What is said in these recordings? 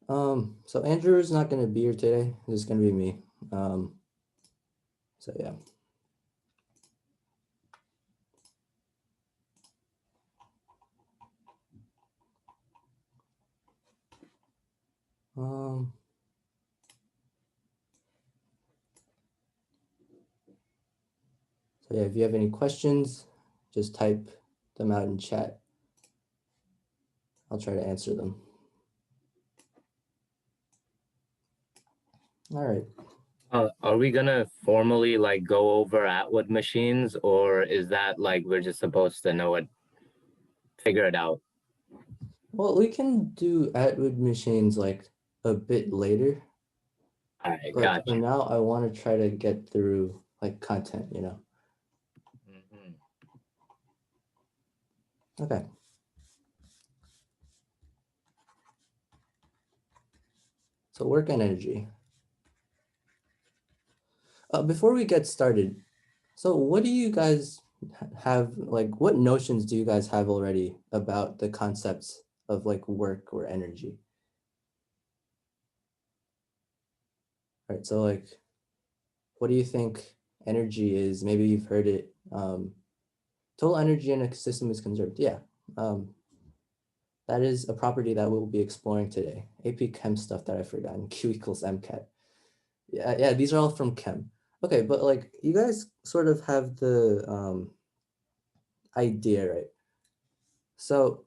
So Andrew is not going to be here today. It's going to be me. So yeah. Um, so yeah, if you have any questions, just type them out in chat. I'll try to answer them. All right. Are we gonna formally like go over Atwood machines, or is that like we're just supposed to know it, figure it out? Well, we can do Atwood machines like a bit later, All right, but for gotcha. now, I want to try to get through like content, Mhm. Okay. So work and energy. Before we get started, so what do you guys have, like, what notions do you guys have already about the concepts of like work or energy? Right, so like, what do you think energy is? Maybe you've heard it. Total energy in a system is conserved. Yeah, that is a property that we'll be exploring today. AP Chem stuff that I've forgotten. Q equals MCAT. Yeah, these are all from Chem. Okay, but like you guys sort of have the idea, right? So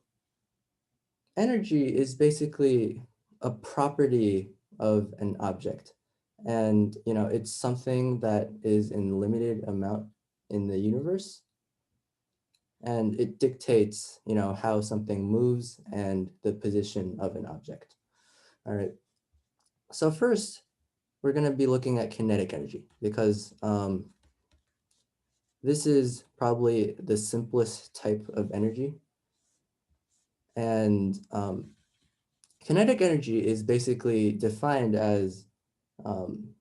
energy is basically a property of an object. And it's something that is in limited amount in the universe, and it dictates, how something moves and the position of an object. All right. So first, we're going to be looking at kinetic energy because this is probably the simplest type of energy. And kinetic energy is basically defined as um,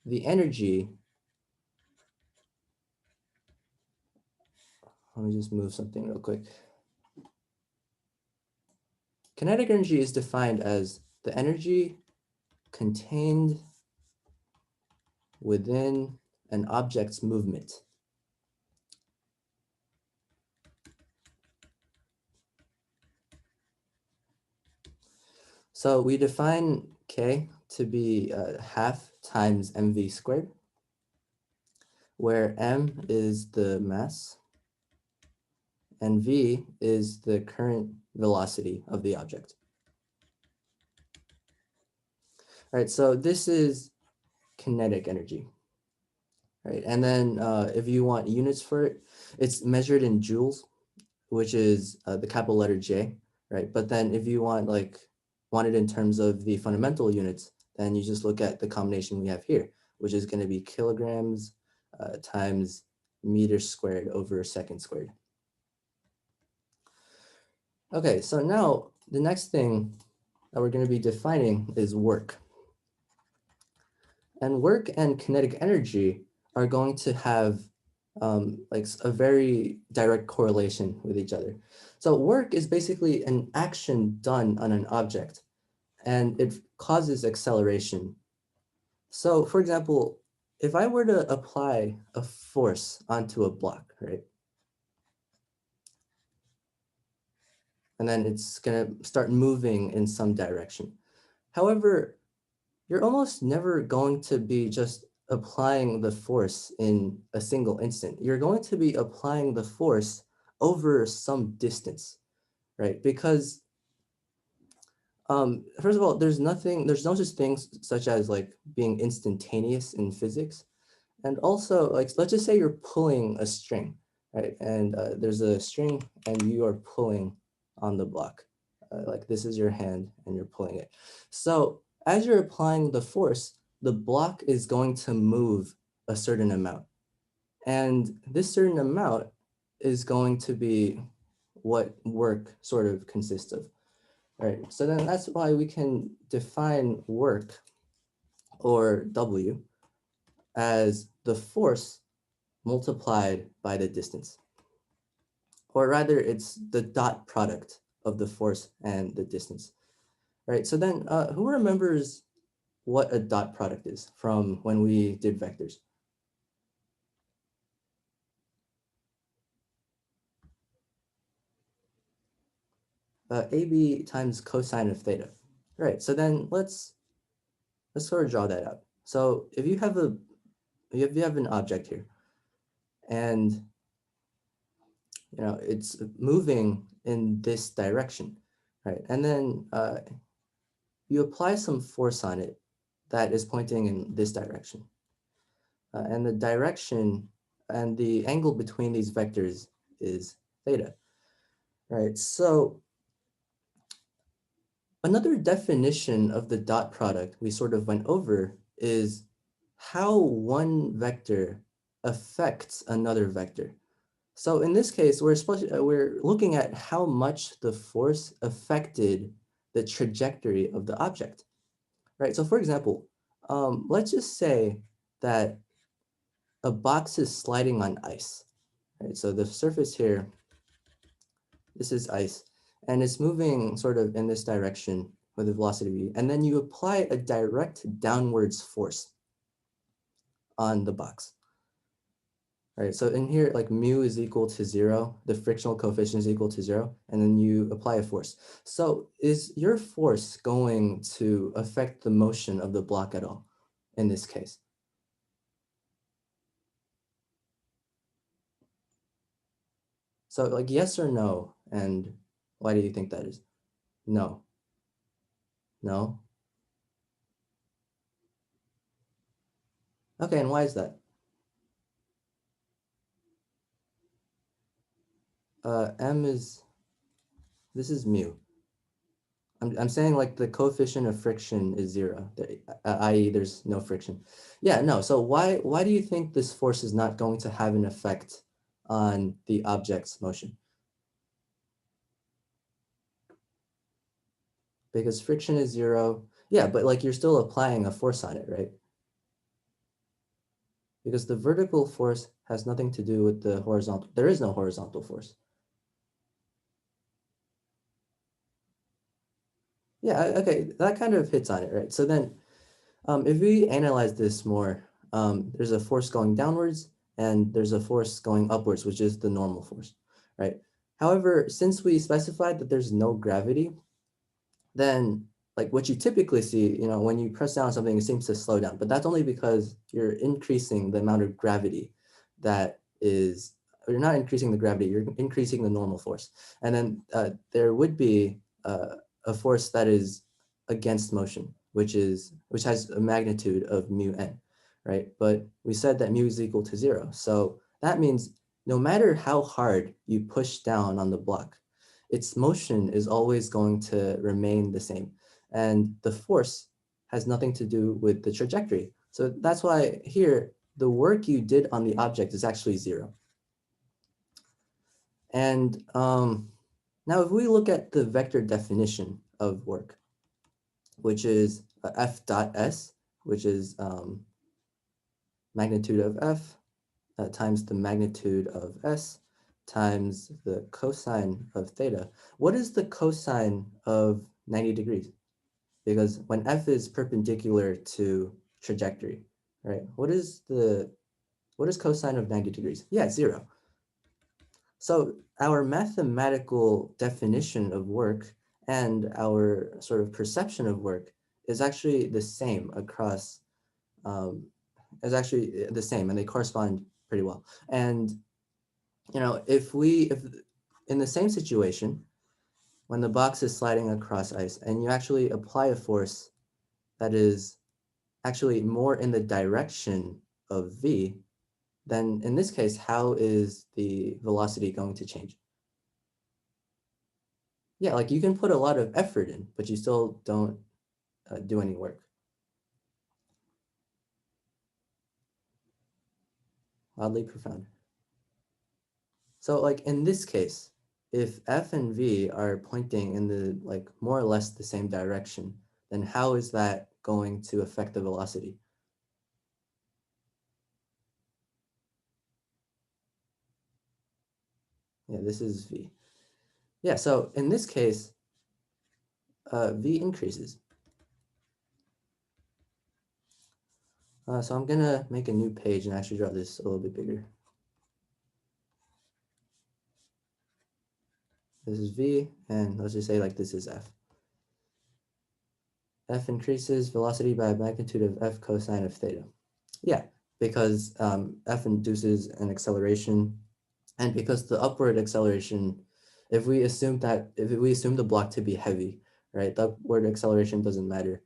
the energy. Let me just move something real quick. Kinetic energy is defined as the energy contained within an object's movement. So we define K to be half times mv squared, where m is the mass and v is the current velocity of the object. All right, so this is kinetic energy. Right, and then if you want units for it, it's measured in joules, which is the capital letter J, right? But then if you want it in terms of the fundamental units, then you just look at the combination we have here, which is going to be kilograms times meters squared over second squared. Okay, so now the next thing that we're going to be defining is work. And work and kinetic energy are going to have like a very direct correlation with each other. So work is basically an action done on an object, and it causes acceleration. So for example, if I were to apply a force onto a block, right? And then it's gonna start moving in some direction. However, you're almost never going to be just applying the force in a single instant. You're going to be applying the force over some distance, right? Because first of all, there's no such things such as like being instantaneous in physics. And also, like, let's just say you're pulling a string, right? And there's a string and you are pulling on the block. Like this is your hand and you're pulling it. So as you're applying the force, the block is going to move a certain amount. And this certain amount is going to be what work sort of consists of, right? So then that's why we can define work, or W, as the force multiplied by the distance. Or rather, it's the dot product of the force and the distance. right? So then who remembers what a dot product is from when we did vectors? AB times cosine of theta. Right, so then let's sort of draw that out. So if you have an object here, and it's moving in this direction, right? And then you apply some force on it that is pointing in this direction. And the direction and the angle between these vectors is theta, right? So another definition of the dot product we sort of went over is how one vector affects another vector. So in this case, we're looking at how much the force affected the trajectory of the object, right? So for example, let's just say that a box is sliding on ice, right? So the surface here, this is ice, and it's moving sort of in this direction with a velocity v, and then you apply a direct downwards force on the box. Right, so in here, like mu is equal to 0, the frictional coefficient is equal to 0, and then you apply a force. So is your force going to affect the motion of the block at all in this case? So like yes or no, and why do you think that is? No. No? Okay, and why is that? This is mu. I'm saying like the coefficient of friction is 0, i.e. there's no friction. Yeah, no, so why do you think this force is not going to have an effect on the object's motion? Because friction is 0. Yeah, but like you're still applying a force on it, right? Because the vertical force has nothing to do with the horizontal. There is no horizontal force. Yeah, okay, that kind of hits on it, right? So then if we analyze this more, there's a force going downwards and there's a force going upwards, which is the normal force, right? However, since we specified that there's no gravity, then like what you typically see, when you press down on something, it seems to slow down, but that's only because you're increasing the amount of gravity that is, or you're not increasing the gravity, you're increasing the normal force. And then there would be a force that is against motion, which has a magnitude of mu n, right? But we said that mu is equal to 0. So that means no matter how hard you push down on the block, its motion is always going to remain the same. And the force has nothing to do with the trajectory. So that's why here, the work you did on the object is actually 0. And now if we look at the vector definition of work, which is F dot S, which is magnitude of F times the magnitude of S times the cosine of theta. What is the cosine of 90 degrees? Because when F is perpendicular to trajectory, right? What is cosine of 90 degrees? Yeah, 0. So our mathematical definition of work and our sort of perception of work is actually the same across, is actually the same, and they correspond pretty well. And if in the same situation, when the box is sliding across ice and you actually apply a force that is actually more in the direction of v, then in this case, how is the velocity going to change? Yeah, like you can put a lot of effort in, but you still don't do any work. Oddly profound. So like in this case, if F and V are pointing in the like more or less the same direction, then how is that going to affect the velocity? Yeah, this is V. Yeah, so in this case, V increases. So I'm gonna make a new page and actually draw this a little bit bigger. This is V, and let's just say like this is F. F increases velocity by a magnitude of F cosine of theta. Yeah, because F induces an acceleration, and because the upward acceleration, if we assume the block to be heavy, right, the upward acceleration doesn't matter,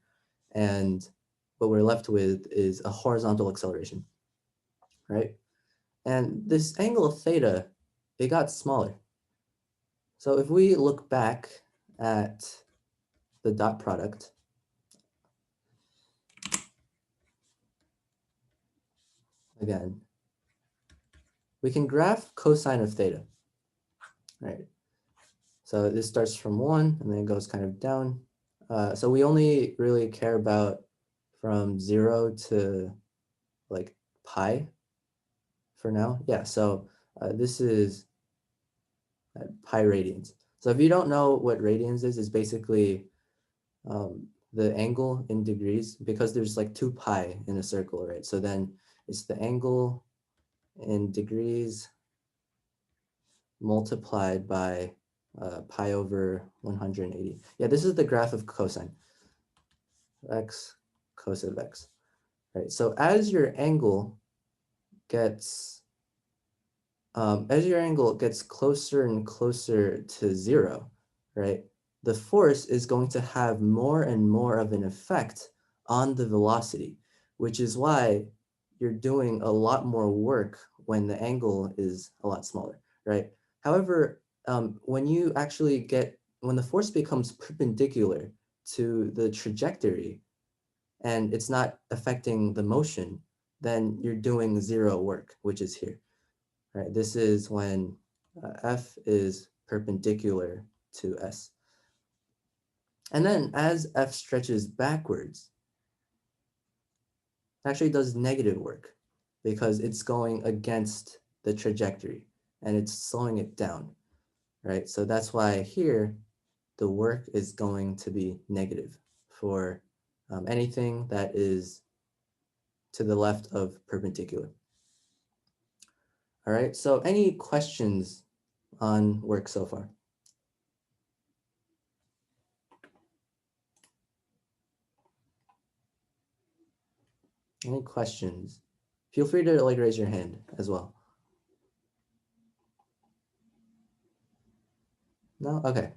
and what we're left with is a horizontal acceleration, right? And this angle of theta, it got smaller. So if we look back at the dot product, again, we can graph cosine of theta, right? So this starts from 1 and then it goes kind of down. So we only really care about from 0 to like pi for now. Yeah, so this is pi radians. So if you don't know what radians is, it's basically the angle in degrees, because there's like 2 pi in a circle, right? So then it's the angle in degrees multiplied by pi over 180. Yeah, this is the graph of cosine. X cos of x, right? So as your angle gets closer and closer to 0, right? The force is going to have more and more of an effect on the velocity, which is why you're doing a lot more work when the angle is a lot smaller, right? However, when the force becomes perpendicular to the trajectory and it's not affecting the motion, then you're doing 0 work, which is here. Right, this is when F is perpendicular to S. And then as F stretches backwards, it actually does negative work because it's going against the trajectory and it's slowing it down, right? So that's why here the work is going to be negative for anything that is to the left of perpendicular. All right, so any questions on work so far? Any questions? Feel free to like raise your hand as well. No? Okay.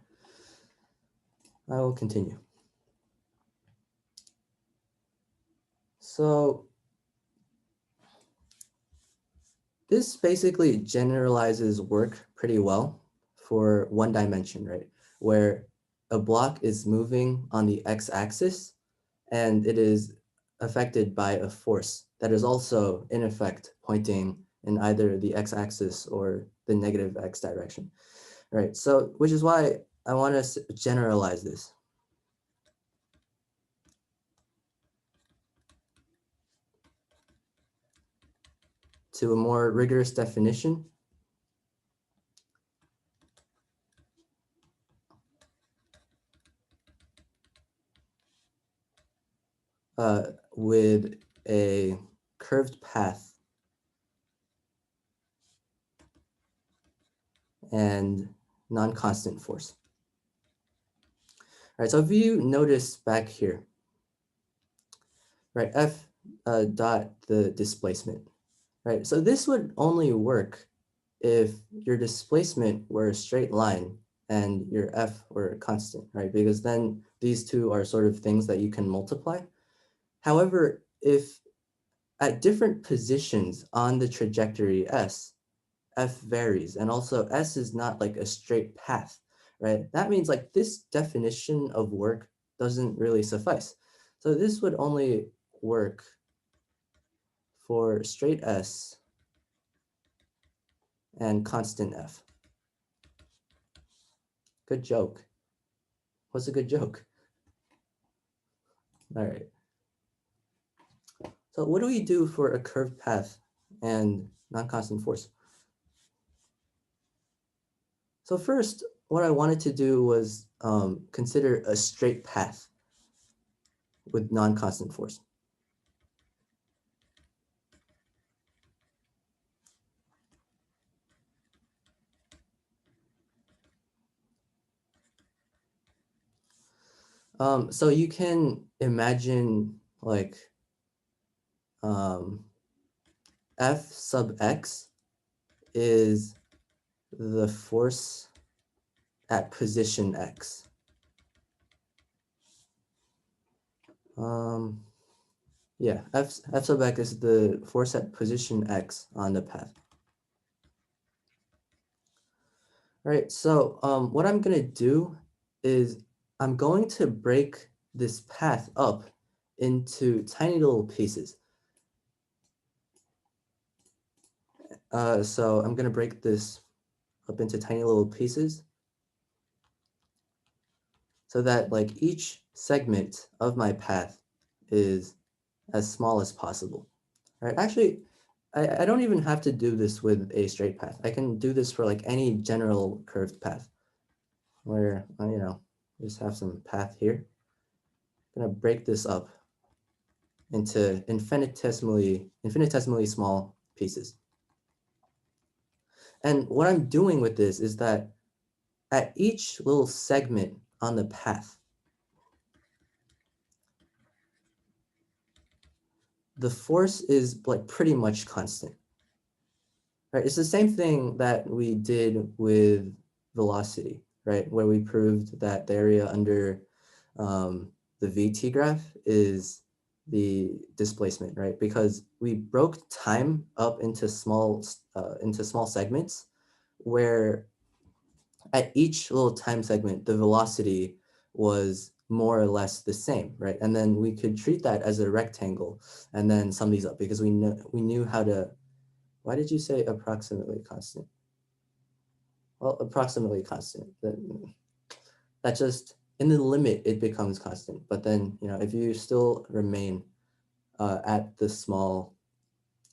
I will continue. So this basically generalizes work pretty well for one dimension, right? Where a block is moving on the x-axis and it is affected by a force that is also in effect pointing in either the x-axis or the negative x direction, right? So, which is why I want to generalize this. To a more rigorous definition. With a curved path and non-constant force. All right, so if you notice back here, right, F dot the displacement, right? So this would only work if your displacement were a straight line and your F were constant, right? Because then these two are sort of things that you can multiply. However, if at different positions on the trajectory S, F varies, and also S is not like a straight path, right? That means like this definition of work doesn't really suffice. So this would only work for straight S and constant F. Good joke. What's a good joke? All right. So what do we do for a curved path and non-constant force? So first, what I wanted to do was consider a straight path with non-constant force. So you can imagine like um, F sub x is the force at position x. Um, yeah, F sub x is the force at position x on the path. All right, so what I'm gonna do is I'm going to break this path up into tiny little pieces. So I'm gonna break this up into tiny little pieces so that like each segment of my path is as small as possible. All right, actually, I don't even have to do this with a straight path. I can do this for like any general curved path where, just have some path here. I'm gonna break this up into infinitesimally small pieces. And what I'm doing with this is that at each little segment on the path, the force is like pretty much constant. Right? It's the same thing that we did with velocity, right? Where we proved that the area under the VT graph is the displacement, right? Because we broke time up into small segments where at each little time segment, the velocity was more or less the same, right? And then we could treat that as a rectangle and then sum these up because we knew how to. Why did you say approximately constant? Well, approximately constant. That just in the limit it becomes constant. But then if you still remain at the small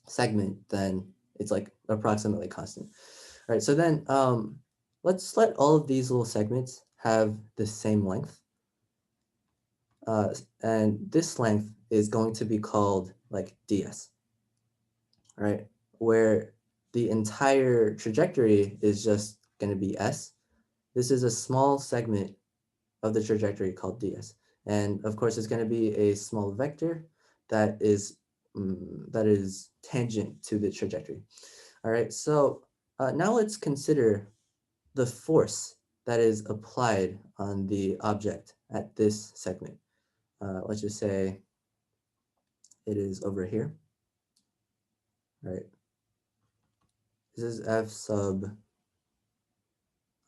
segment, then it's like approximately constant. All right. So then let's let all of these little segments have the same length. And this length is going to be called like ds, right? Where the entire trajectory is just going to be s. This is a small segment of the trajectory called ds. And of course, it's going to be a small vector that is tangent to the trajectory. All right, so now let's consider the force that is applied on the object at this segment. Let's just say it is over here, right? This is F sub,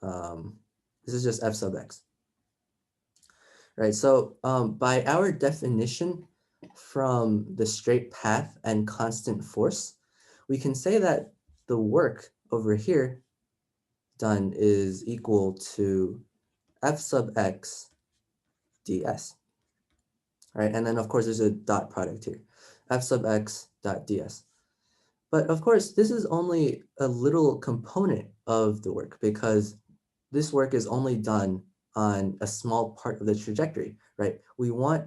this is just F sub x, right? So by our definition from the straight path and constant force, we can say that the work over here done is equal to F sub x ds, right? And then of course there's a dot product here, F sub x dot ds. But of course, this is only a little component of the work because this work is only done on a small part of the trajectory, right? We want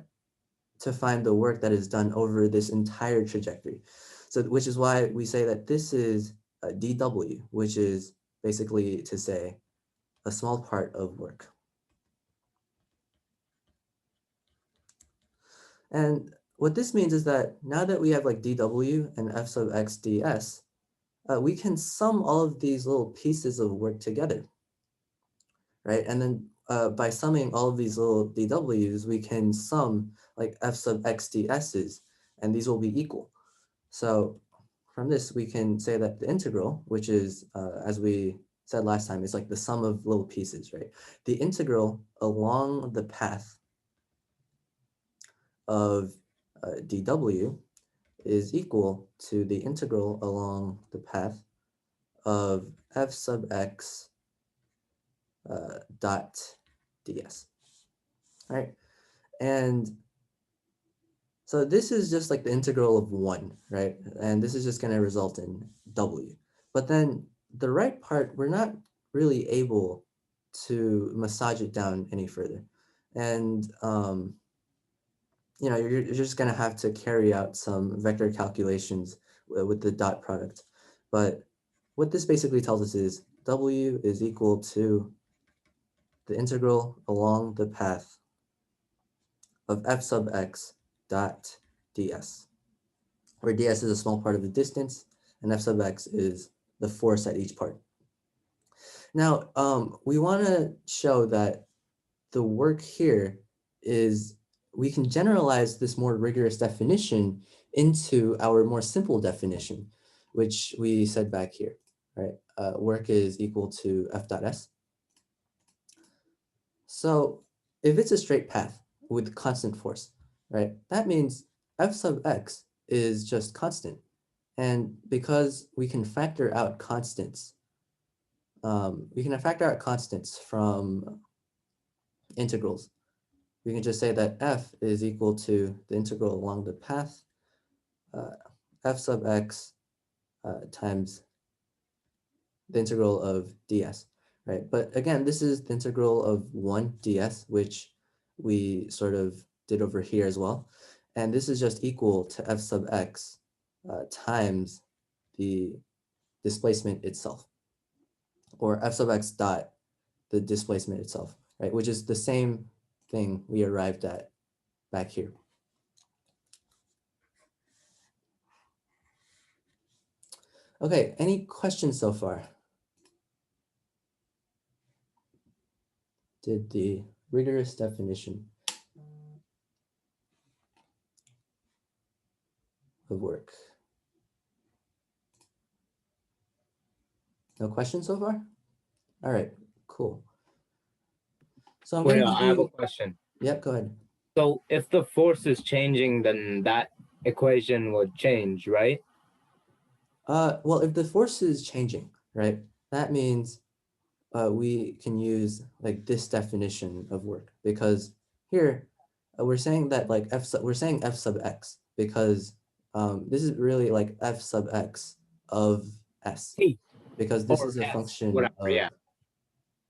to find the work that is done over this entire trajectory. So, which is why we say that this is dw, which is basically to say a small part of work. And what this means is that now that we have like dw and f sub x ds, we can sum all of these little pieces of work together, right? And then by summing all of these little dw's, we can sum like f sub x ds's, and these will be equal. So from this, we can say that the integral, which is, as we said last time, is like the sum of little pieces, right? The integral along the path of dw is equal to the integral along the path of f sub x dot ds, right? And so this is just like the integral of 1, right? And this is just going to result in w. But then the right part, we're not really able to massage it down any further. And you're just going to have to carry out some vector calculations with the dot product. But what this basically tells us is W is equal to the integral along the path of f sub x dot ds, where ds is a small part of the distance and f sub x is the force at each part. Now, we want to show that the work here is we can generalize this more rigorous definition into our more simple definition, which we said back here, right? Work is equal to F dot S. So if it's a straight path with constant force, right, that means F sub X is just constant. And because we can factor out constants, from integrals. We can just say that f is equal to the integral along the path f sub x times the integral of ds, right? But again, this is the integral of 1 ds, which we sort of did over here as well. And this is just equal to f sub x times the displacement itself, or f sub x dot the displacement itself, right? Which is the same thing we arrived at back here. Okay, any questions so far? Did the rigorous definition of work? No questions so far? All right, cool. So I'm Wait, gonna give I have a you, question. yep, go ahead. So if the force is changing, then that equation would change, right? Well, if the force is changing, right, that means we can use like this definition of work, because here we're saying that like we're saying f sub x because this is really like f sub x of s, T because this or is a S, function whatever. of, Yeah,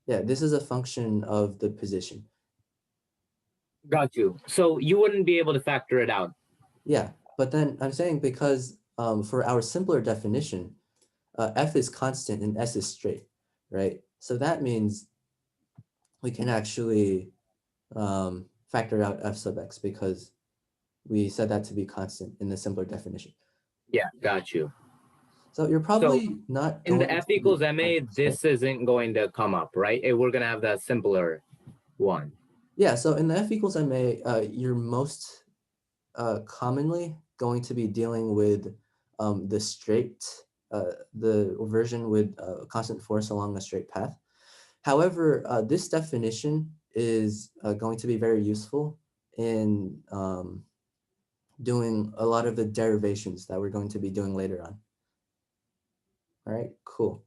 yeah, this is a function of the position. got you. So you wouldn't be able to factor it out. Yeah, but then I'm saying because for our simpler definition, f is constant and s is straight, right? So that means we can actually factor out f sub x because we said that to be constant in the simpler definition. Yeah, got you. So you're So probably not in the going F to equals MA, find this, right? this isn't going to come up, right? We're going to have that simpler one. Yeah, so in the f equals ma, you're most commonly going to be dealing with the straight, the version with constant force along a straight path. However, this definition is going to be very useful in doing a lot of the derivations that we're going to be doing later on. All right, cool.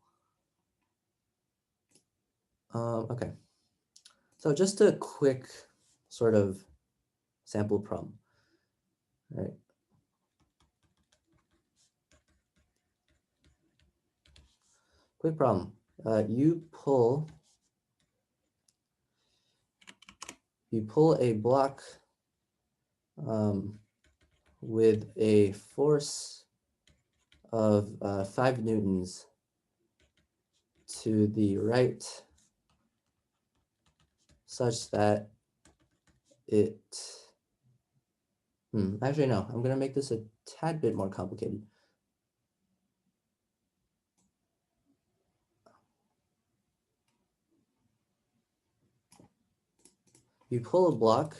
Okay, so just a quick sort of sample problem, right? Quick problem. You pull a block with a force of 5 newtons to the right, such that it, actually no, I'm gonna make this a tad bit more complicated. You pull a block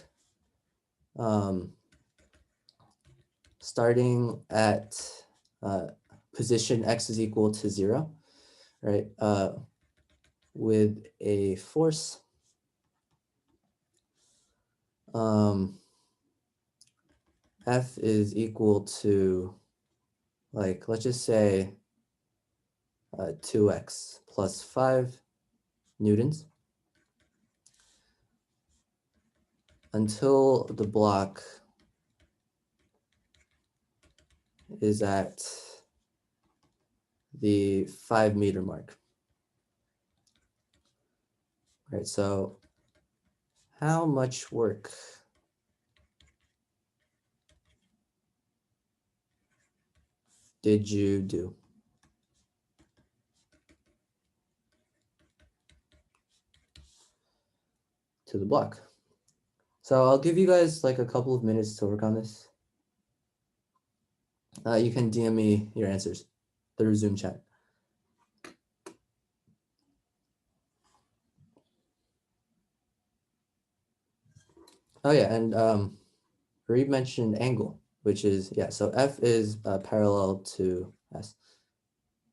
starting at position x is equal to 0, right? With a force F is equal to, like, let's just say 2x plus 5 newtons until the block is at the 5 meter mark. Right, so how much work did you do? To the block. So I'll give you guys like a couple of minutes to work on this. You can DM me your answers through Zoom chat. Oh yeah, and Reed mentioned angle, which is, yeah, so F is parallel to S,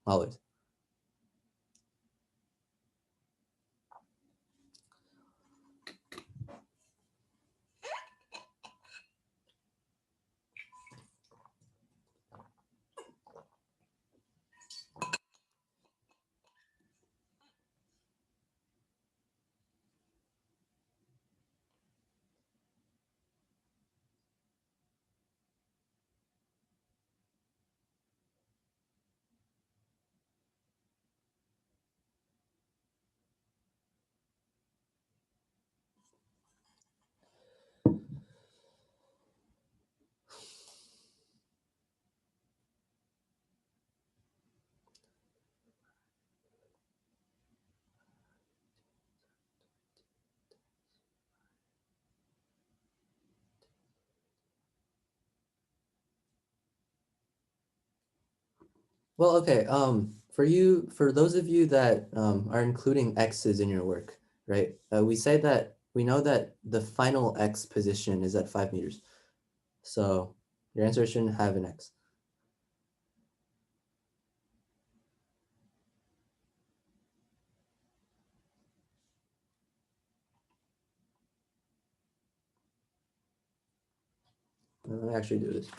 always. Well, okay, for those of you that are including X's in your work, right? We know that the final X position is at 5 meters. So your answer shouldn't have an X. Let me actually do this.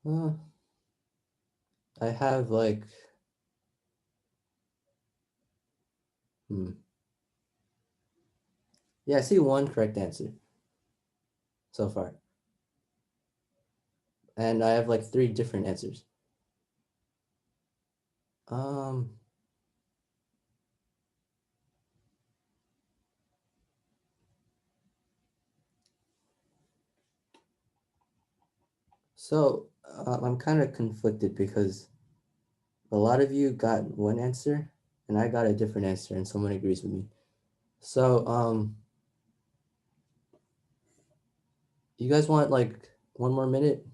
Uh, I have like, yeah, I see one correct answer so far. And I have like 3 different answers. Um, so I'm kind of conflicted because a lot of you got one answer and I got a different answer and someone agrees with me. So you guys want like 1 more minute?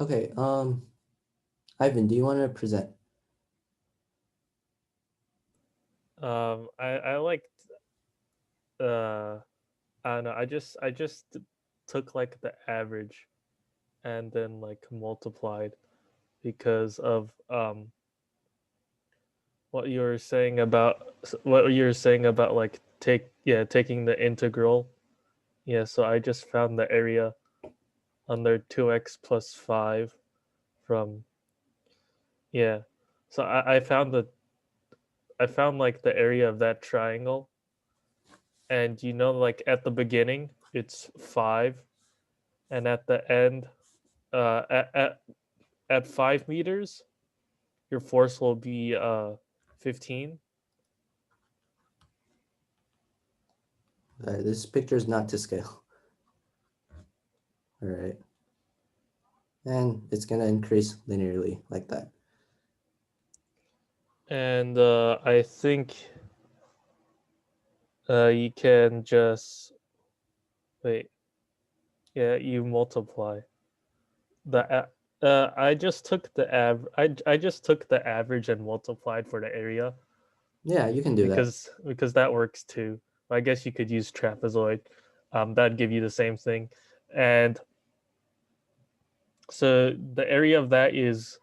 Okay, Ivan, do you want to present? I liked I don't know. I just took like the average and then like multiplied because of what you were saying about like taking the integral. Yeah, so I just found the area under 2x plus 5 from yeah. So I found like the area of that triangle, and like at the beginning it's 5, and at the end uh at, at at 5 meters your force will be 15. This picture is not to scale. All right. And it's gonna increase linearly like that. And I think you can just wait. Yeah, you multiply the I just took the I just took the average and multiplied for the area Yeah, you can do that. because that works too. I guess you could use trapezoid. That'd give you the same thing. And So the area of that is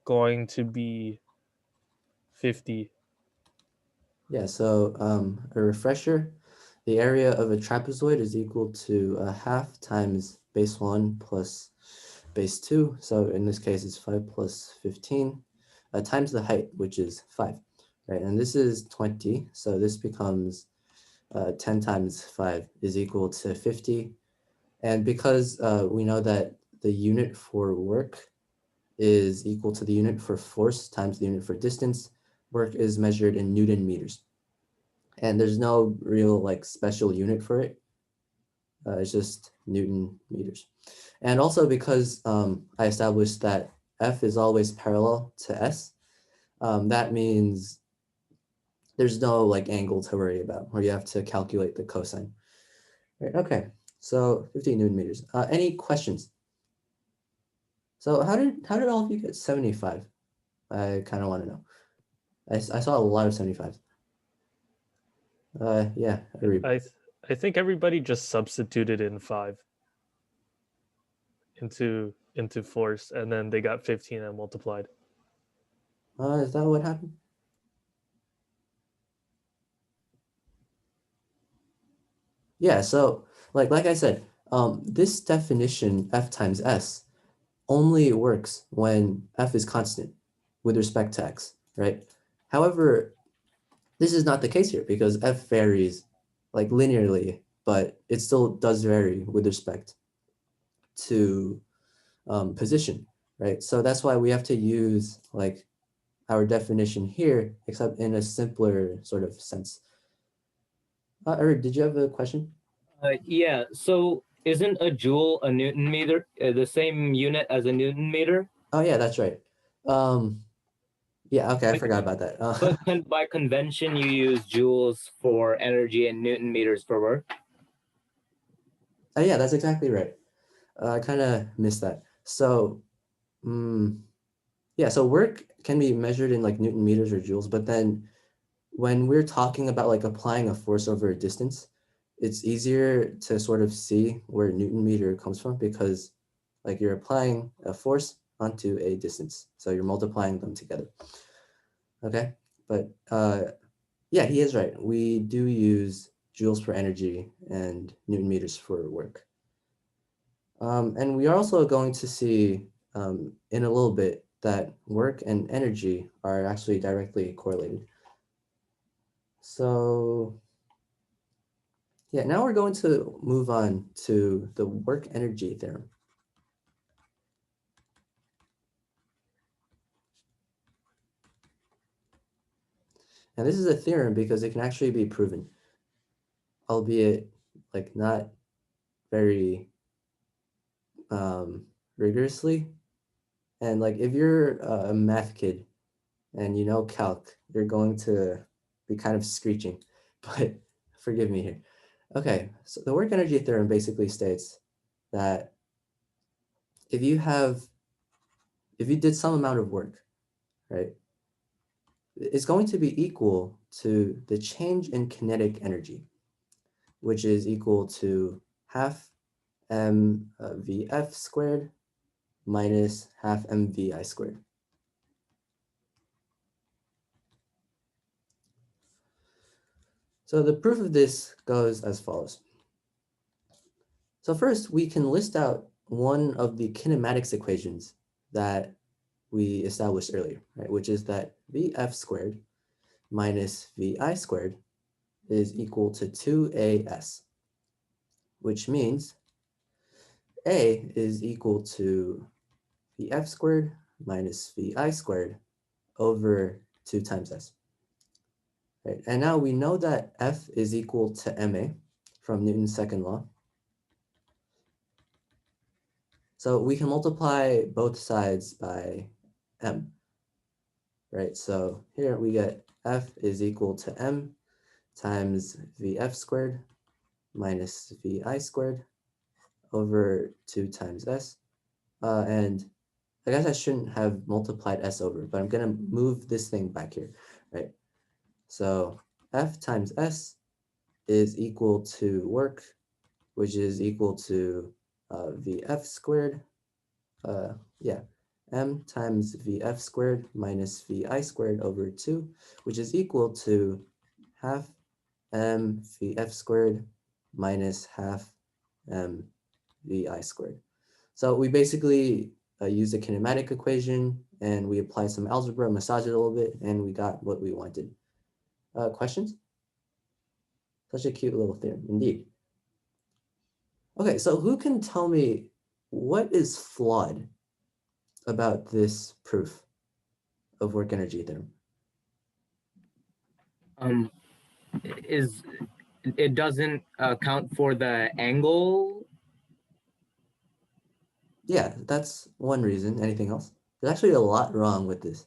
going to be 50. Yeah, so a refresher, the area of a trapezoid is equal to a half times base 1 plus base 2. So in this case, it's 5 plus 15 times the height, which is 5. Right, and this is 20. So this becomes 10 times 5 is equal to 50. And because we know that the unit for work is equal to the unit for force times the unit for distance, work is measured in Newton meters. And there's no real like special unit for it. It's just Newton meters. And also because I established that F is always parallel to S, that means there's no like angle to worry about, or you have to calculate the cosine. Right, okay, so 50 Newton meters. Any questions? So how did all of you get 75? I kind of want to know. I saw a lot of 75s. Yeah, I think everybody just substituted in 5 into force, and then they got 15 and multiplied. Is that what happened? Yeah, so like I said, this definition F times S only works when F is constant with respect to X, right? However, this is not the case here because F varies like linearly, but it still does vary with respect to position, right? So that's why we have to use like our definition here, except in a simpler sort of sense. Eric, did you have a question? Yeah. So isn't a joule a Newton meter, the same unit as a Newton meter? Oh yeah, that's right. Yeah, okay, I By, forgot about that. but by convention, you use joules for energy and Newton meters for work. Yeah, that's exactly right. I kind of missed that. So, yeah, so work can be measured in like Newton meters or joules, but then when we're talking about like applying a force over a distance, it's easier to sort of see where Newton meter comes from because like you're applying a force onto a distance. So you're multiplying them together. Okay, but yeah, he is right. We do use joules for energy and Newton meters for work. And we are also going to see in a little bit that work and energy are actually directly correlated. So yeah, now we're going to move on to the work energy theorem. And this is a theorem because it can actually be proven, albeit like not very rigorously. And like if you're a math kid and you know calc, you're going to be kind of screeching, but forgive me here. Okay, so the work energy theorem basically states that if you did some amount of work, right, it's going to be equal to the change in kinetic energy, which is equal to half mvf squared minus half mvi squared. So the proof of this goes as follows. So first, we can list out one of the kinematics equations that we established earlier, right? Which is that Vf squared minus Vi squared is equal to 2As, which means A is equal to Vf squared minus Vi squared over 2 times S. Right? And now we know that F is equal to Ma from Newton's second law. So we can multiply both sides by M, right? So here we get F is equal to M times Vf squared minus Vi squared over 2 times S. And I guess I shouldn't have multiplied S over, but I'm gonna move this thing back here, right? So F times S is equal to work, which is equal to Vf squared, yeah, m times Vf squared minus Vi squared over 2, which is equal to half m Vf squared minus half m Vi squared. So we basically use the kinematic equation and we apply some algebra, massage it a little bit, and we got what we wanted. Questions? Such a cute little theorem, indeed. Okay, so who can tell me what is flawed about this proof of work energy theorem? Is it doesn't account for the angle? Yeah, that's one reason. Anything else? There's actually a lot wrong with this.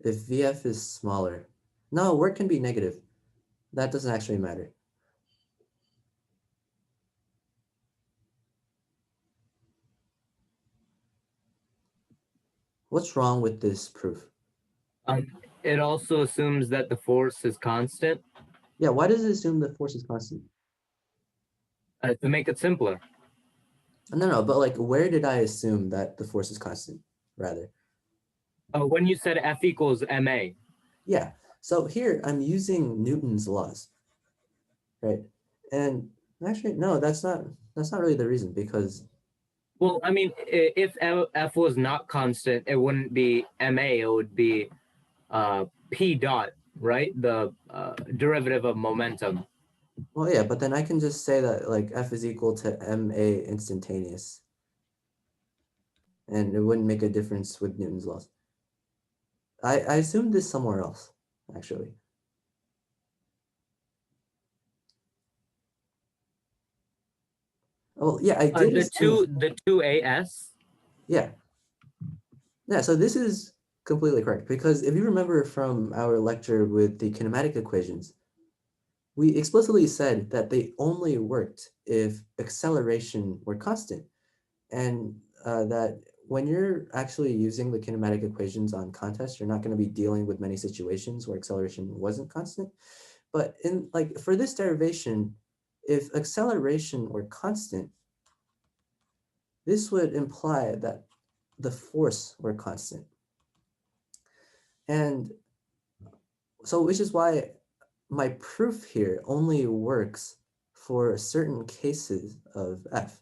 If Vf is smaller, no, work can be negative. That doesn't actually matter. What's wrong with this proof? It also assumes that the force is constant. Yeah, why does it assume the force is constant? To make it simpler. No, but like, where did I assume that the force is constant, rather? When you said F equals ma. Yeah, so here I'm using Newton's laws, right? And actually, no, that's not really the reason, because Well, I mean, if F was not constant, it wouldn't be ma. It would be p dot, right? The derivative of momentum. well, yeah, but then I can just say that like F is equal to ma instantaneous, and it wouldn't make a difference with Newton's laws. I assumed this somewhere else, actually. Oh, yeah, I did assume. The two as. Yeah. Yeah, so this is completely correct, because if you remember from our lecture with the kinematic equations, we explicitly said that they only worked if acceleration were constant, and that when you're actually using the kinematic equations on contests, you're not going to be dealing with many situations where acceleration wasn't constant. But in like for this derivation, if acceleration were constant, this would imply that the force were constant. And so, which is why my proof here only works for certain cases of F,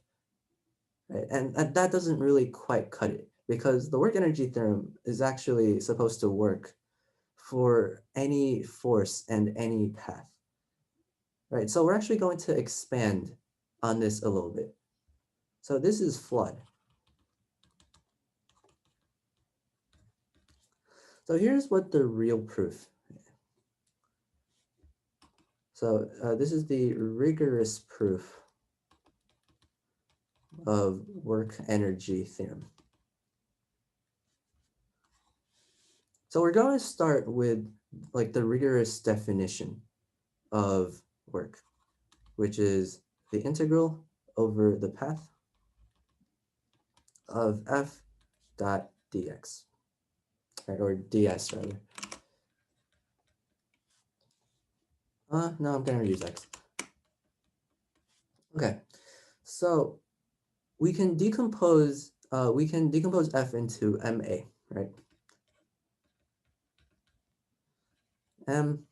right? And that doesn't really quite cut it, because the work energy theorem is actually supposed to work for any force and any path, right? So we're actually going to expand on this a little bit. So this is flawed. So here's what the real proof. So this is the rigorous proof of work energy theorem. So we're going to start with like the rigorous definition of work, which is the integral over the path of f dot dx, right, or ds rather. No, I'm going to use x. Okay, so we can decompose f into ma, right? M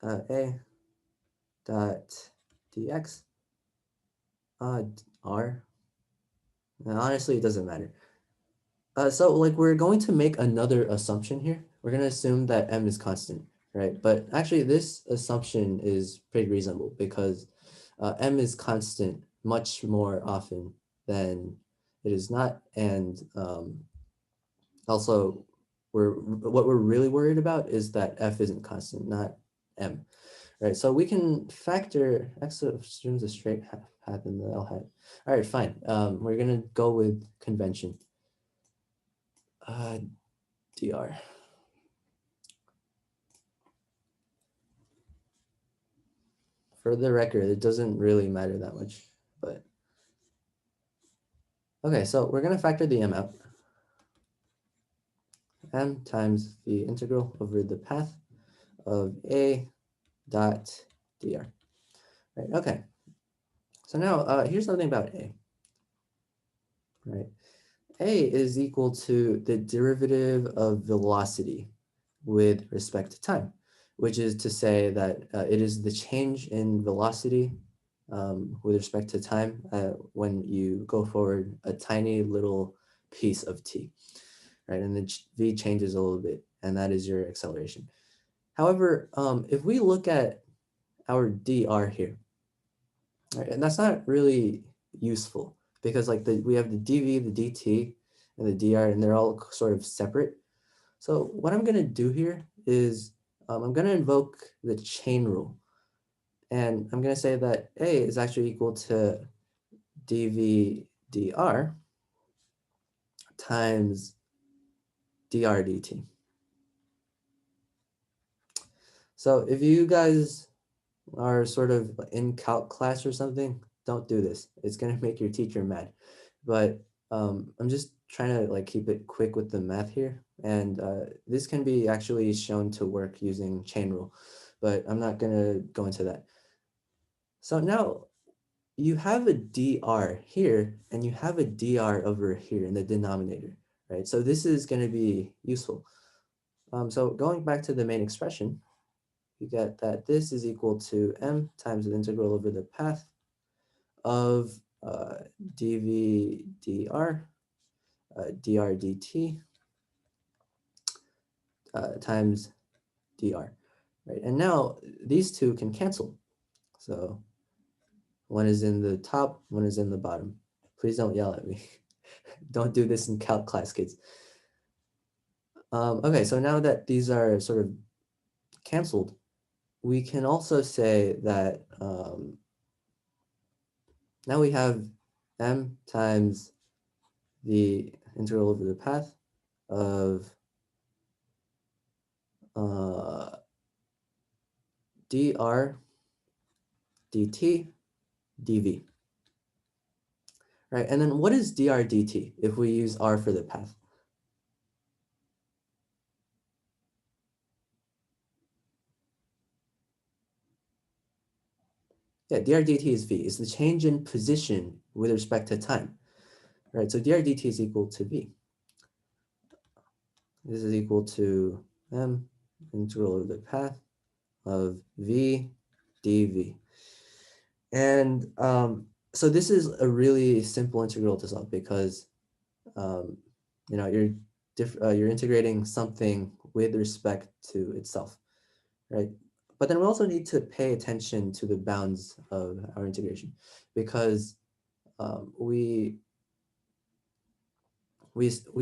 a dot dx r. And honestly, it doesn't matter. So like we're going to make another assumption here. We're going to assume that m is constant, right? But actually this assumption is pretty reasonable, because m is constant much more often than it is not. And also what we're really worried about is that f isn't constant, not m, right? So we can factor x assumes a straight path in the L hat. All right, fine. We're going to go with convention. Dr. For the record, it doesn't really matter that much, but okay, so we're gonna factor the m out. M times the integral over the path of a dot dr. Right, okay. So now here's something about a, right? A is equal to the derivative of velocity with respect to time, which is to say that it is the change in velocity with respect to time when you go forward a tiny little piece of t, right? And the v changes a little bit, and that is your acceleration. However, if we look at our dr here, right, and that's not really useful because like we have the dv, the dt, and the dr, and they're all sort of separate. So what I'm going to do here is I'm going to invoke the chain rule. And I'm going to say that A is actually equal to dv dr times dr dt. So if you guys are sort of in calc class or something, don't do this. It's going to make your teacher mad. But I'm just trying to like keep it quick with the math here. And this can be actually shown to work using chain rule, but I'm not going to go into that. So now you have a dr here and you have a dr over here in the denominator, right? So this is going to be useful. So going back to the main expression, you get that this is equal to m times the integral over the path of dv dr dr dt times dr, right? And now these two can cancel. So one is in the top, one is in the bottom. Please don't yell at me. Don't do this in calc class, kids. Okay, so now that these are sort of canceled, we can also say that now we have m times the integral over the path of dr dt dv. Right, and then what is dr dt if we use r for the path? Yeah, dr dt is v. It's the change in position with respect to time. Right, so dr dt is equal to v. This is equal to m integral over the path of v dv. And so this is a really simple integral to solve because you know you're integrating something with respect to itself, right? But then we also need to pay attention to the bounds of our integration because we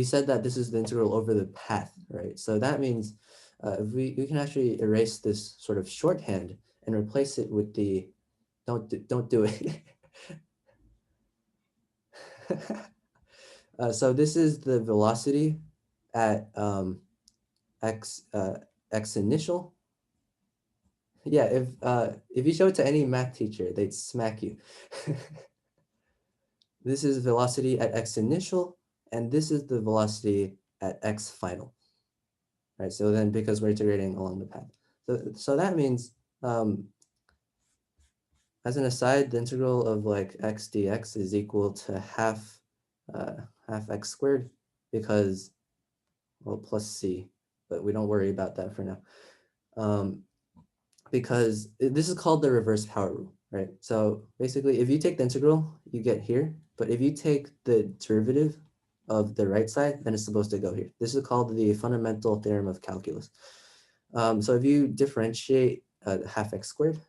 said that this is the integral over the path, right? So that means if we can actually erase this sort of shorthand and replace it with the don't do it. So this is the velocity at x x initial. Yeah, if you show it to any math teacher, they'd smack you. This is velocity at x initial, and this is the velocity at x final. Right, so then because we're integrating along the path. So that means, as an aside, the integral of like x dx is equal to half x squared because, well, plus c, but we don't worry about that for now. Because this is called the reverse power rule, right? So basically, if you take the integral, you get here, but if you take the derivative of the right side, then it's supposed to go here. This is called the fundamental theorem of calculus. So if you differentiate half x squared,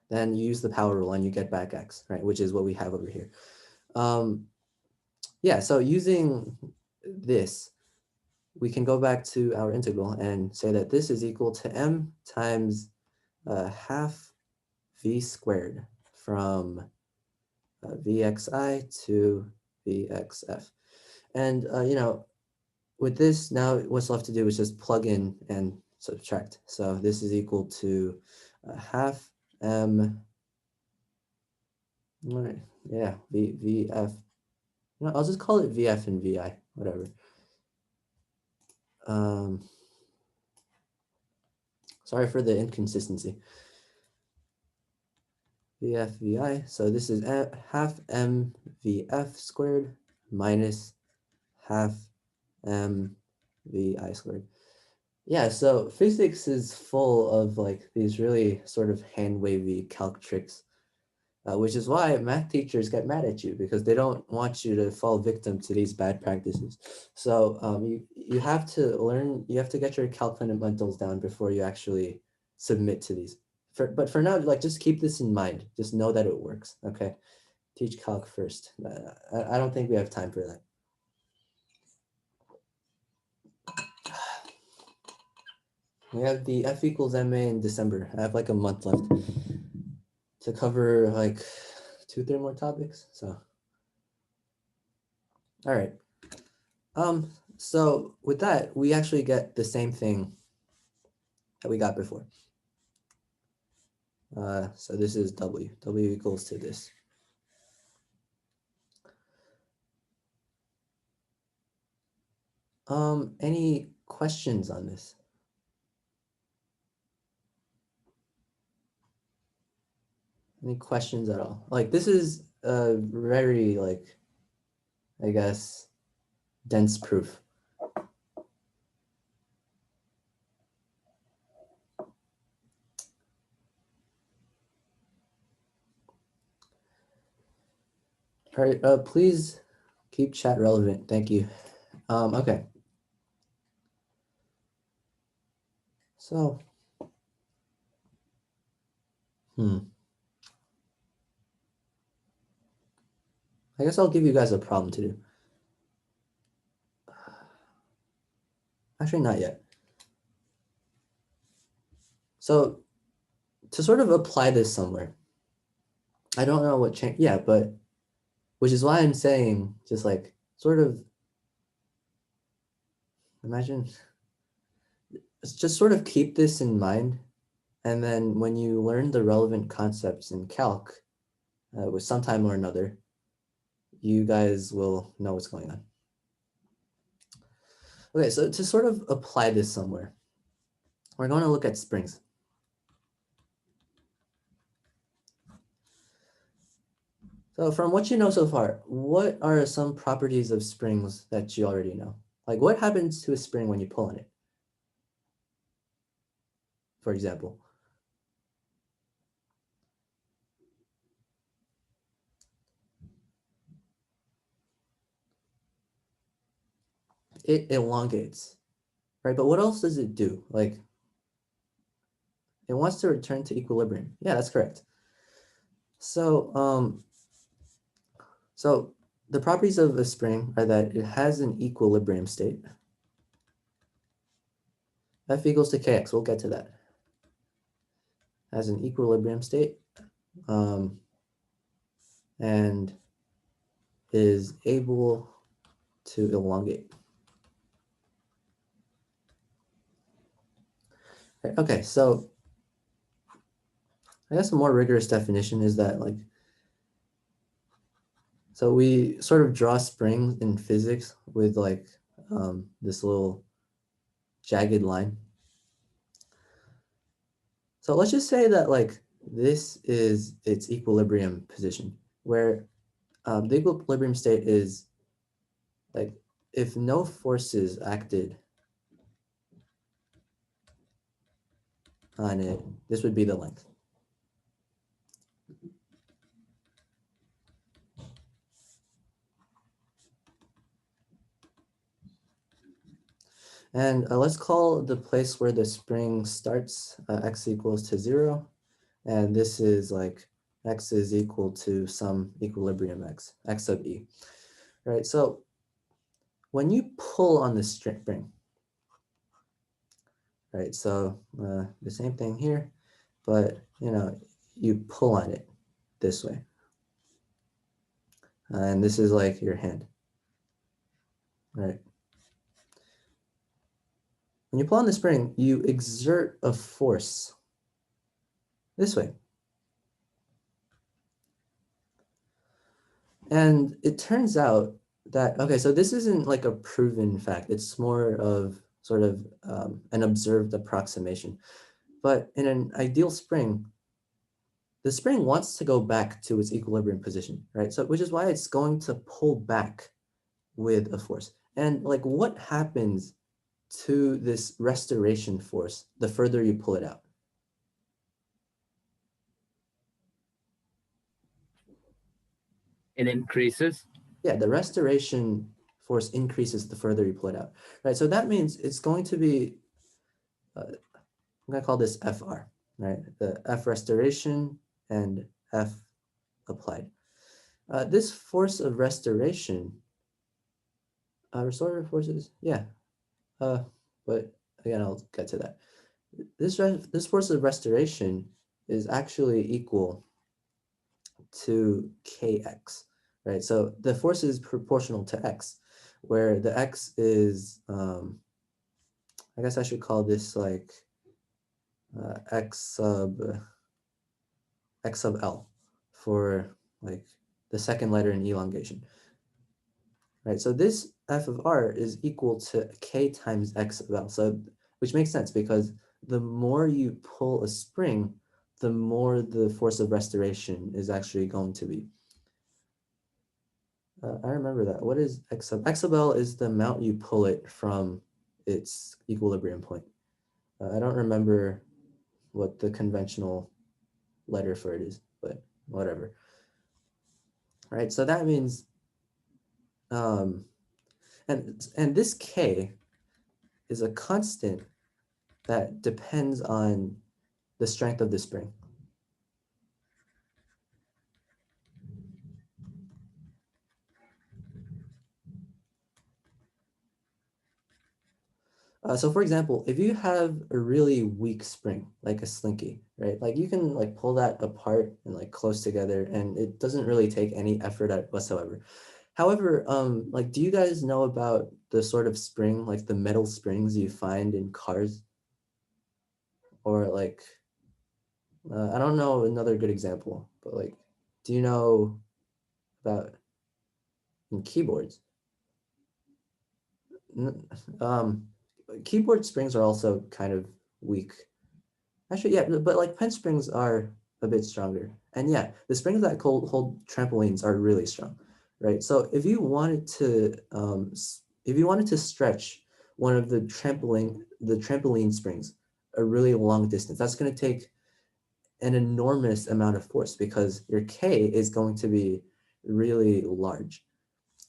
then you use the power rule and you get back x, right? Which is what we have over here. Yeah, so using this, we can go back to our integral and say that this is equal to m times half v squared from vxi to vxf. And, you know, with this, now what's left to do is just plug in and subtract. So this is equal to half m, right, yeah, vf. No, I'll just call it vf and vi, whatever. Sorry for the inconsistency. VF VI. So this is half mVF squared minus half mVI squared. Yeah, so physics is full of like these really sort of hand wavy calc tricks, which is why math teachers get mad at you because they don't want you to fall victim to these bad practices. So you have to learn, you have to get your calc fundamentals down before you actually submit to these. But for now, like just keep this in mind. Just know that it works. Okay, teach calc first. I don't think we have time for that. We have the F equals MA in December. I have like a month left to cover like 2-3 more topics. So, all right. So with that, we actually get the same thing that we got before. So this is W. W equals to this. Any questions on this? Any questions at all? Like this is a very like, I guess, dense proof. All right, please keep chat relevant. Thank you. Okay. So, I guess I'll give you guys a problem to do. Actually, not yet. So to sort of apply this somewhere, I don't know what change, yeah, but which is why I'm saying just like sort of imagine, just sort of keep this in mind. And then when you learn the relevant concepts in calc with some time or another, you guys will know what's going on. Okay, so to sort of apply this somewhere, we're going to look at springs. So from what you know so far, what are some properties of springs that you already know? Like what happens to a spring when you pull on it? For example. It elongates, right? But what else does it do? Like it wants to return to equilibrium. Yeah, that's correct. So, so the properties of a spring are that it has an equilibrium state. F equals to kx, we'll get to that. Has an equilibrium state and is able to elongate. Okay, so I guess a more rigorous definition is that like, so we sort of draw springs in physics with like this little jagged line. So let's just say that like this is its equilibrium position where the equilibrium state is like if no forces acted on it, this would be the length. And let's call the place where the spring starts x equals to 0. And this is like x is equal to some equilibrium x sub e. Right, so when you pull on the spring, right, so the same thing here, but you know, you pull on it this way. And this is like your hand, right? When you pull on the spring, you exert a force this way. And it turns out that, okay, so this isn't like a proven fact. It's more of sort of an observed approximation. But in an ideal spring, the spring wants to go back to its equilibrium position, right? So which is why it's going to pull back with a force. And like what happens to this restoration force the further you pull it out? It increases. Yeah, the restoration force increases the further you pull it out, right? So that means it's going to be, I'm gonna call this FR, right? The F restoration and F applied. This force of restoration, restorative forces, yeah, but again, I'll get to that. This force of restoration is actually equal to kx, right? So the force is proportional to x, where the x is, I guess I should call this like x sub L for like the second letter in elongation, right? So this f of r is equal to k times x of L. So which makes sense because the more you pull a spring, the more the force of restoration is actually going to be. I remember that. What is X sub L is the amount you pull it from its equilibrium point. I don't remember what the conventional letter for it is, but whatever. Right, so that means, and this K is a constant that depends on the strength of the spring. So for example, if you have a really weak spring, like a slinky, right? Like you can like pull that apart and like close together and it doesn't really take any effort whatsoever. However, like, do you guys know about the sort of spring, like the metal springs you find in cars? Or like, I don't know another good example, but like, do you know about in keyboards? Um, Keyboard springs are also kind of weak. Actually, yeah, but like pen springs are a bit stronger. And yeah, the springs that hold trampolines are really strong, right? So if you wanted to stretch one of the trampoline springs a really long distance, that's going to take an enormous amount of force because your K is going to be really large.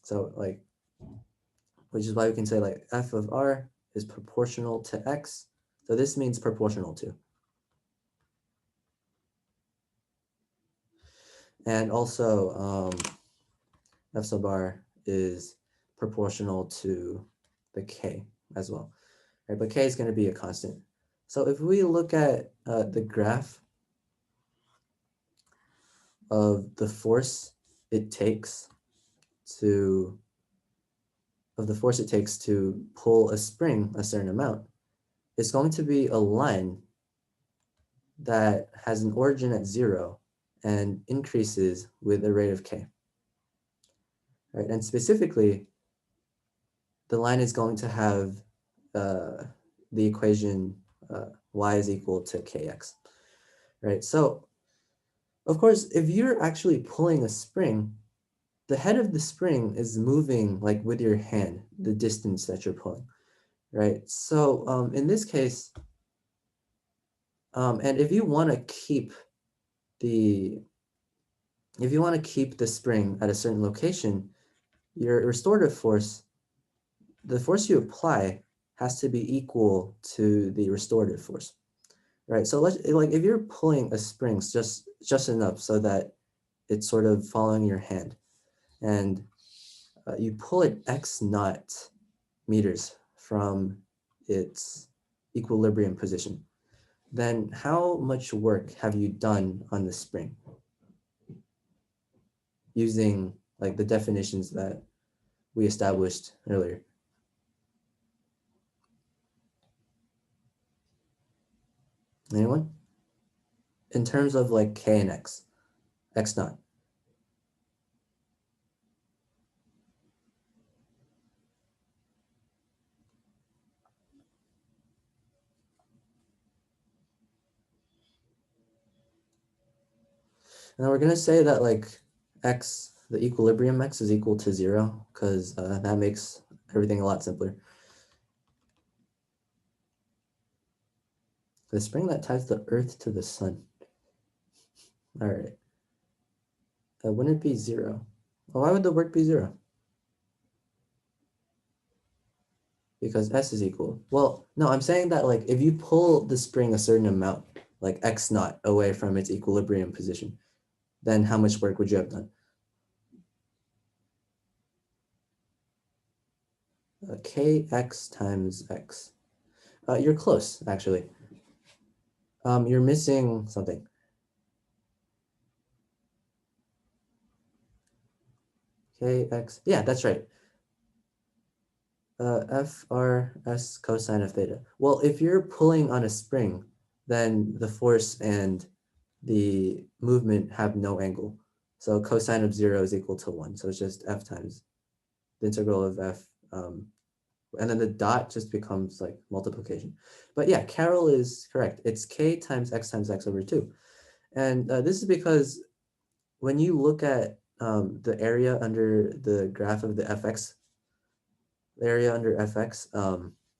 So like, which is why we can say like F of R is proportional to X. So this means proportional to. And also F sub R is proportional to the K as well, right? But K is going to be a constant. So if we look at the graph of the force it takes to pull a spring a certain amount, it's going to be a line that has an origin at 0 and increases with a rate of k. Right? And specifically, the line is going to have the equation y is equal to kx. Right? So, of course, if you're actually pulling a spring, the head of the spring is moving like with your hand, the distance that you're pulling. Right? So in this case, and if you want to keep the spring at a certain location, your restorative force, the force you apply, has to be equal to the restorative force, right? So if you're pulling a spring just enough so that it's sort of following your hand, and you pull it x naught meters from its equilibrium position, then how much work have you done on the spring using like the definitions that we established earlier? Anyone? In terms of like k and x naught. And then we're gonna say that like x, the equilibrium x is equal to 0, because that makes everything a lot simpler. The spring that ties the Earth to the sun. All right. Wouldn't it be 0? Well, why would the work be 0? Because S is equal. Well, no, I'm saying that like if you pull the spring a certain amount, like x naught away from its equilibrium position, then how much work would you have done? Kx times x. You're close, actually. You're missing something. Kx, yeah, that's right. FRS cosine of theta. Well, if you're pulling on a spring, then the force and the movement have no angle. So cosine of 0 is equal to 1. So it's just f times the integral of f. And then the dot just becomes like multiplication. But yeah, Carol is correct. It's k times x over 2. And this is because when you look at the area under the graph of the fx, the area under fx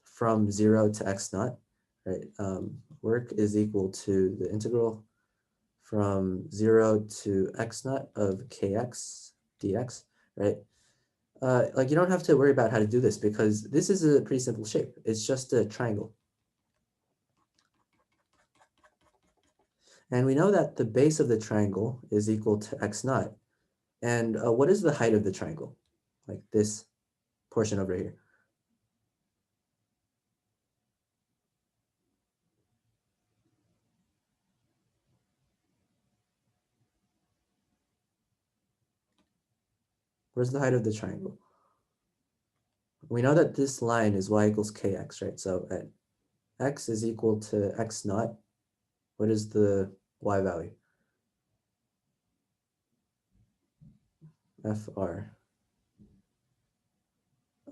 from 0 to x naught, right? Work is equal to the integral from 0 to x naught of kx dx, right? Like you don't have to worry about how to do this because this is a pretty simple shape. It's just a triangle. And we know that the base of the triangle is equal to x naught. And what is the height of the triangle? Like this portion over here. Where's the height of the triangle? We know that this line is y equals kx, right? So at x is equal to x naught, what is the y value? FR.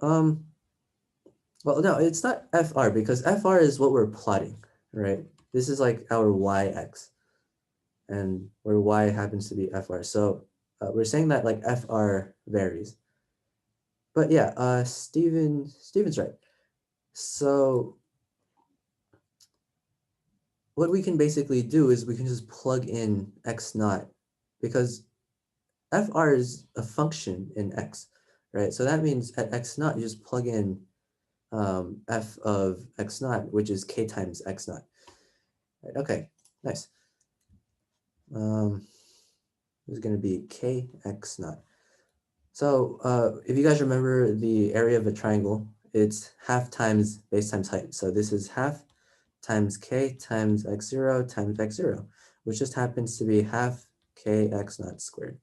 Well, no, it's not FR because FR is what we're plotting, right? This is like our YX, and where Y happens to be FR. So we're saying that like FR varies. But yeah, Steven's right. So what we can basically do is we can just plug in x naught because FR is a function in x, right? So that means at x naught, you just plug in f of x naught, which is k times x naught. Right, okay, nice. This is going to be kx naught. So if you guys remember the area of a triangle, it's half times base times height. So this is half times k times x0 times x0, which just happens to be half kx naught squared.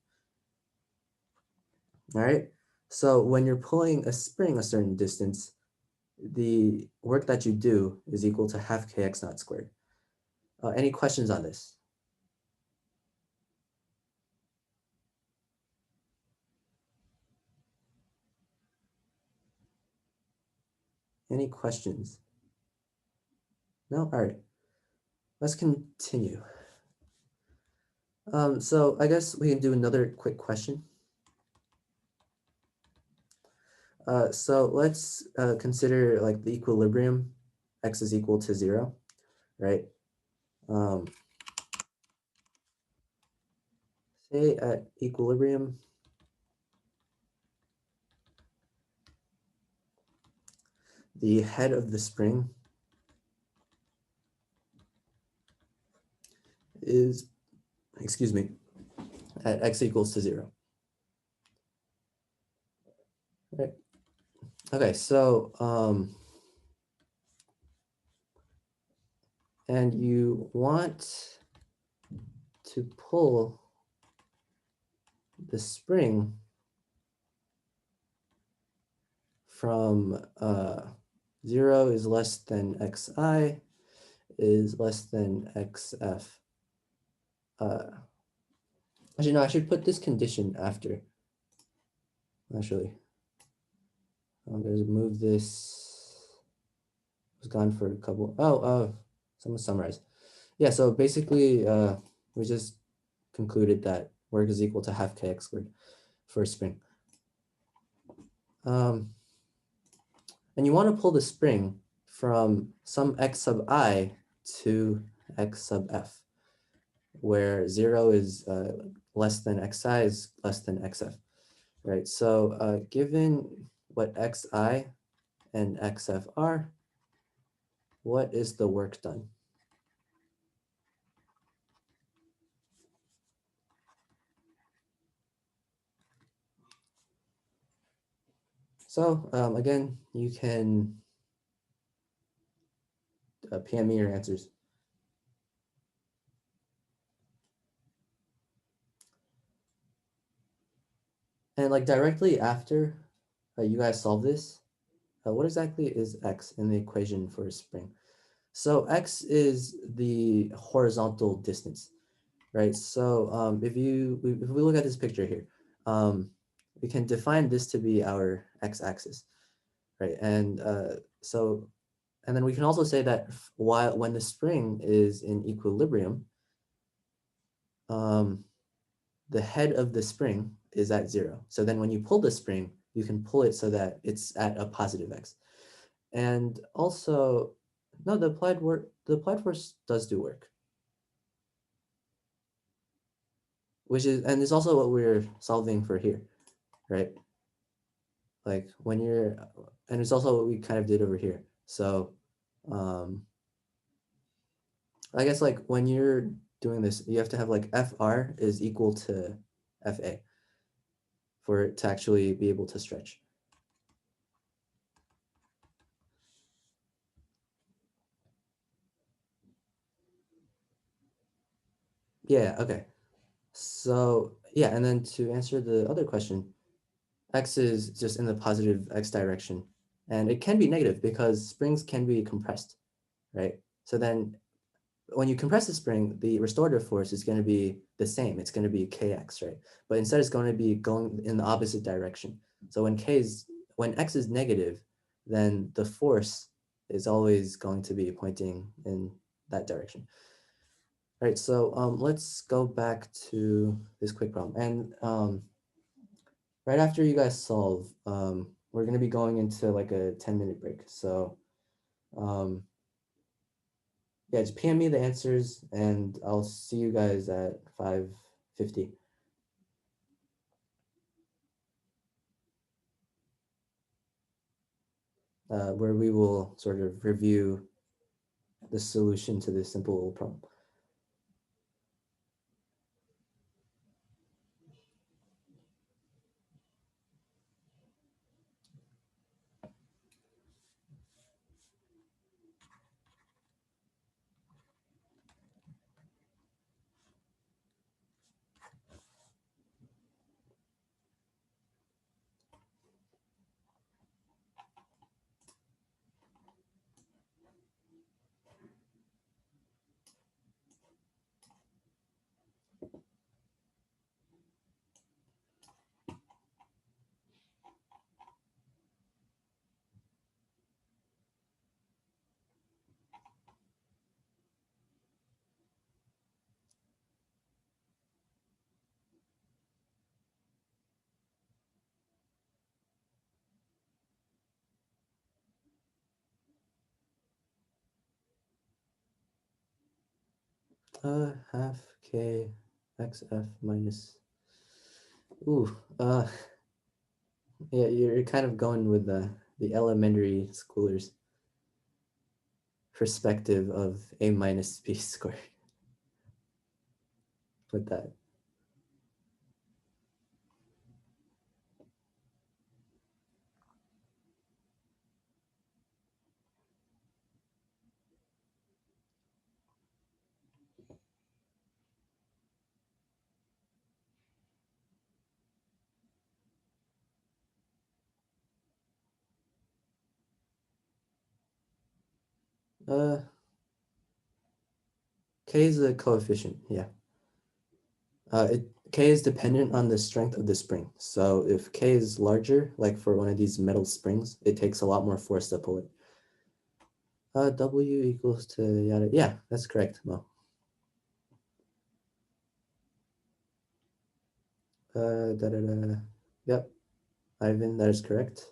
All right, so when you're pulling a spring a certain distance, the work that you do is equal to half kx naught squared. Any questions on this? Any questions? No? All right, let's continue. So I guess we can do another quick question. So let's consider like the equilibrium, x is equal to 0, right? Say at equilibrium, the head of the spring is, excuse me, at x equals to 0. Right. Okay, so and you want to pull the spring from 0 is less than xi is less than xf. Actually, no, I should put this condition after. Actually, I'm going to move this. It was gone for a couple. Oh, someone summarized. Yeah, so basically, we just concluded that work is equal to half kx squared for a spring. And you want to pull the spring from some x sub I to x sub f, where 0 is less than xi is less than xf, right? So given what xi and xf are, what is the work done? So again, you can PM me your answers. And like directly after you guys solve this, what exactly is x in the equation for a spring? So x is the horizontal distance, right? So if we look at this picture here, we can define this to be our x-axis, right? And and then we can also say that when the spring is in equilibrium, the head of the spring is at 0. So then when you pull the spring, you can pull it so that it's at a positive x. And also, no, the applied force does do work. And it's also what we're solving for here, right? Like when and it's also what we kind of did over here. So I guess like when you're doing this, you have to have like FR is equal to FA for it to actually be able to stretch. Yeah, okay. So yeah, and then to answer the other question, x is just in the positive x direction. And it can be negative because springs can be compressed, right? So then when you compress the spring, the restorative force is going to be the same. It's going to be kx, right? But instead it's going to be going in the opposite direction. So when x is negative, then the force is always going to be pointing in that direction. All right, so let's go back to this quick problem. And right after you guys solve, we're going to be going into like a 10-minute break. So yeah, just PM me the answers and I'll see you guys at 5:50. Where we will sort of review the solution to this simple problem. Half k xf minus, yeah, you're kind of going with the elementary schoolers perspective of a minus b squared with that. K is a coefficient, yeah. K is dependent on the strength of the spring. So if K is larger, like for one of these metal springs, it takes a lot more force to pull it. W equals to yada. Yeah, that's correct, Mo. Da, da, da. Yep, Ivan, that is correct.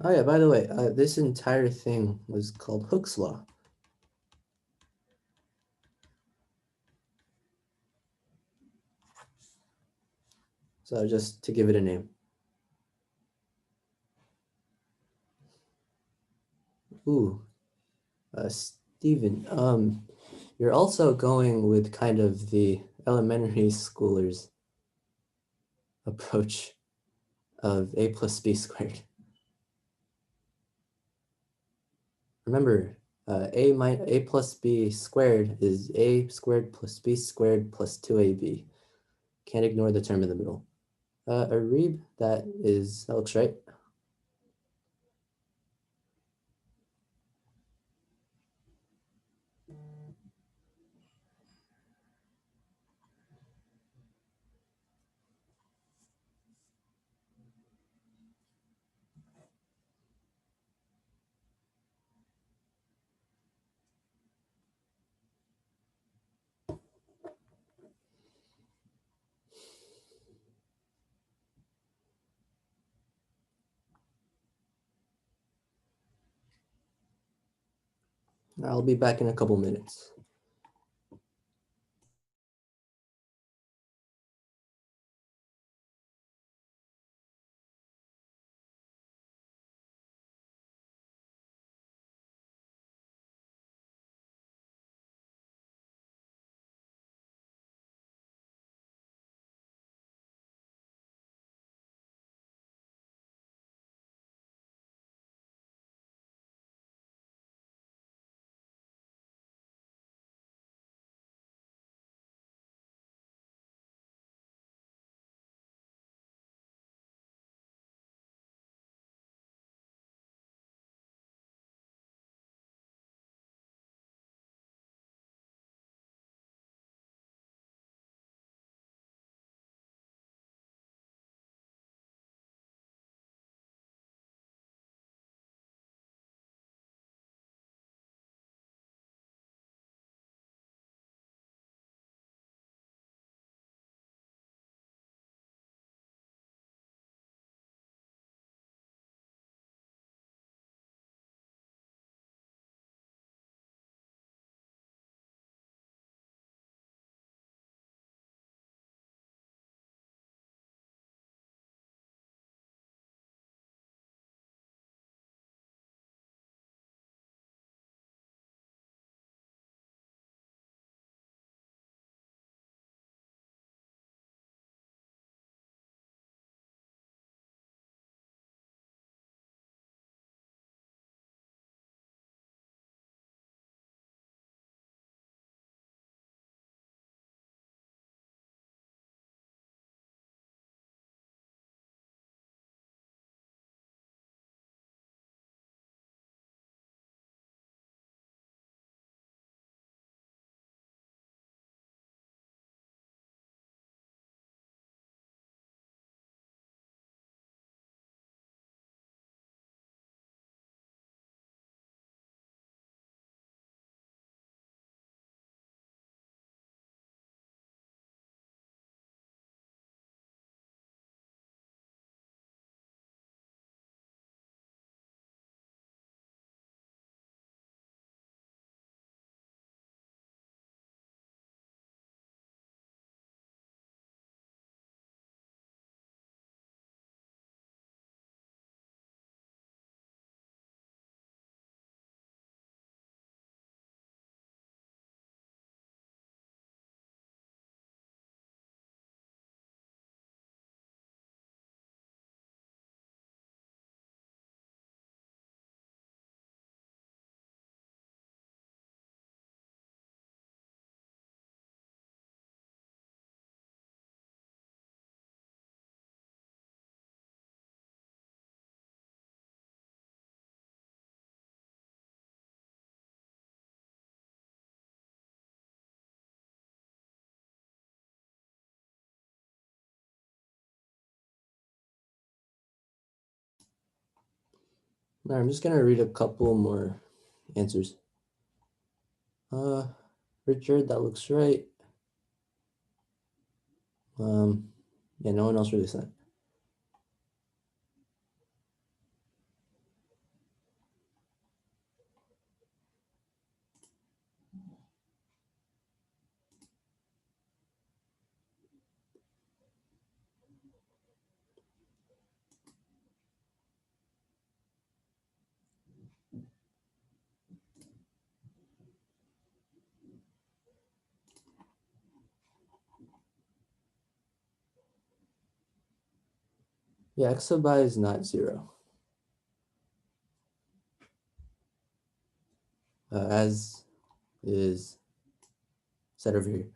Oh yeah, by the way, this entire thing was called Hooke's Law. So just to give it a name. Ooh, Steven, you're also going with kind of the elementary schoolers approach of a plus b squared. Remember, a plus b squared is a squared plus b squared plus 2ab. Can't ignore the term in the middle. Arib, that looks right. I'll be back in a couple minutes. All right, I'm just gonna read a couple more answers. Richard, that looks right. Yeah, no one else really said. Yeah, x sub I is not 0. As is said over here.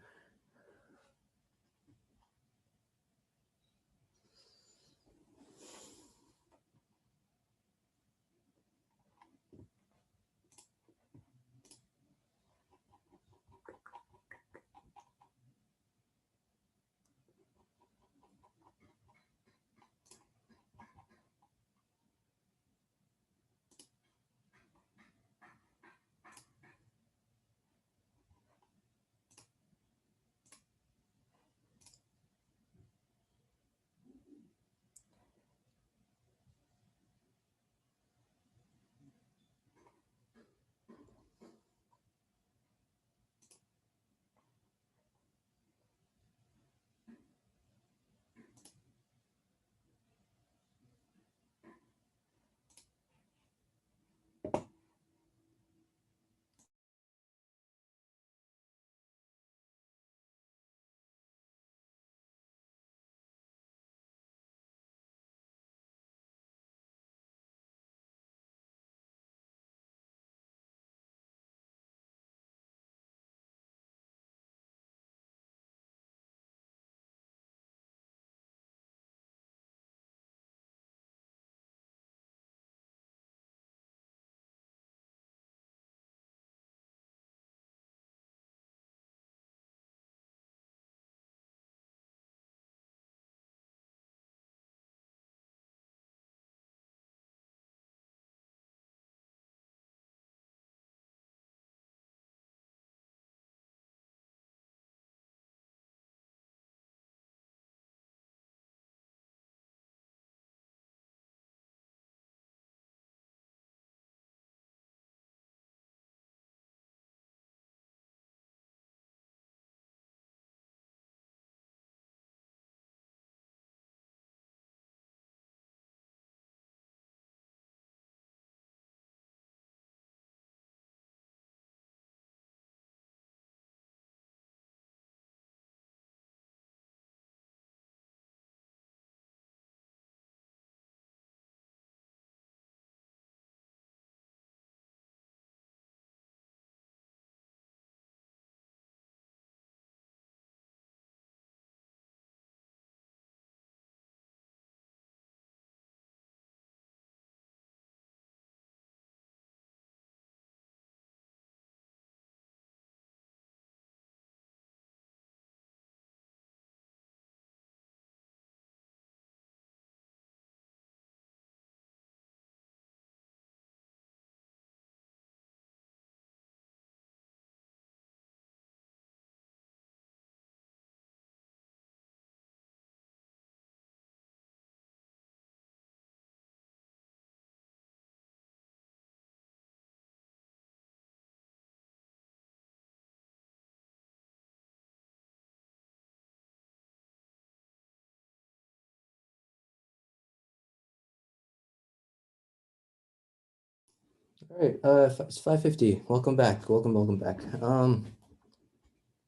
All right, it's 5:50. Welcome back. Welcome back.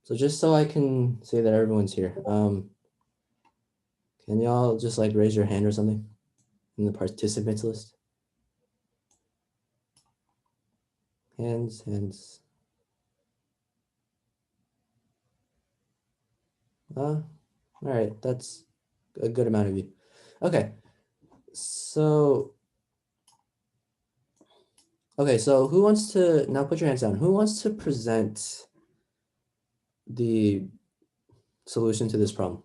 So just so I can say that everyone's here, can y'all just like raise your hand or something in the participants list? Hands. All right, that's a good amount of you. Okay, so who wants to now put your hands down? Who wants to present the solution to this problem?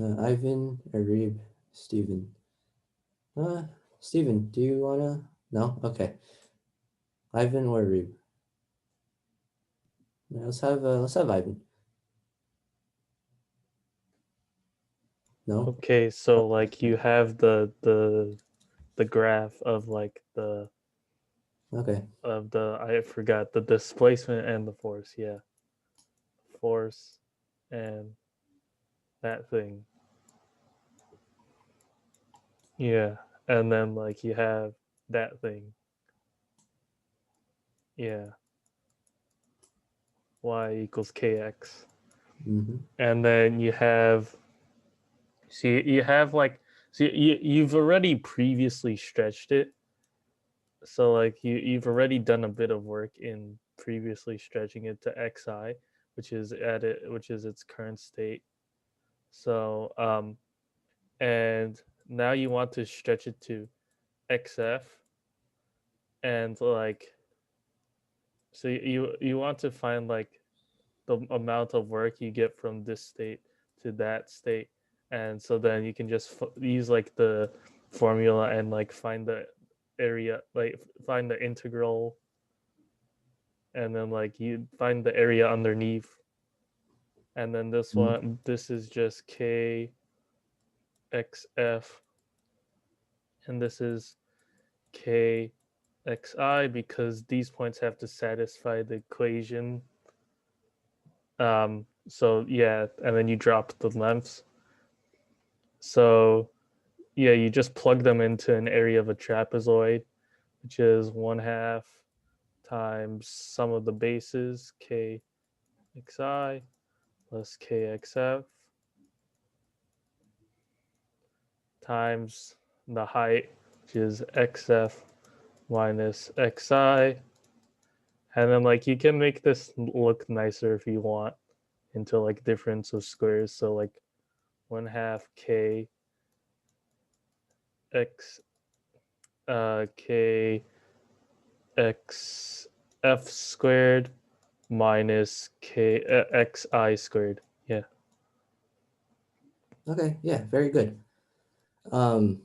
Ivan, Arib, Stephen. Stephen, do you wanna? No? Okay. Ivan or Arib? Yeah, let's have Ivan. No? Okay, so like you have the graph of like Okay. I forgot the displacement and the force. Yeah, force and that thing. Yeah, and then like you have that thing. Yeah, y equals kx, Mm-hmm. and then you have you have like you've already previously stretched it, so like you've already done a bit of work in previously stretching it to xi, which is its current state. So and now you want to stretch it to xf, and like so you want to find like the amount of work you get from this state to that state, and so then you can just use like the formula and like find the area, like find the integral, and then like you find the area underneath, and then this is just k xf, and this is k xi, because these points have to satisfy the equation. So yeah, and then you drop the lengths. So yeah, you just plug them into an area of a trapezoid, which is 1/2 times sum of the bases k xi plus kxf times the height, which is xf minus xi. And then like you can make this look nicer if you want into like difference of squares. So like 1/2 k x k x f squared minus k xi squared. Yeah. Okay, yeah, very good. So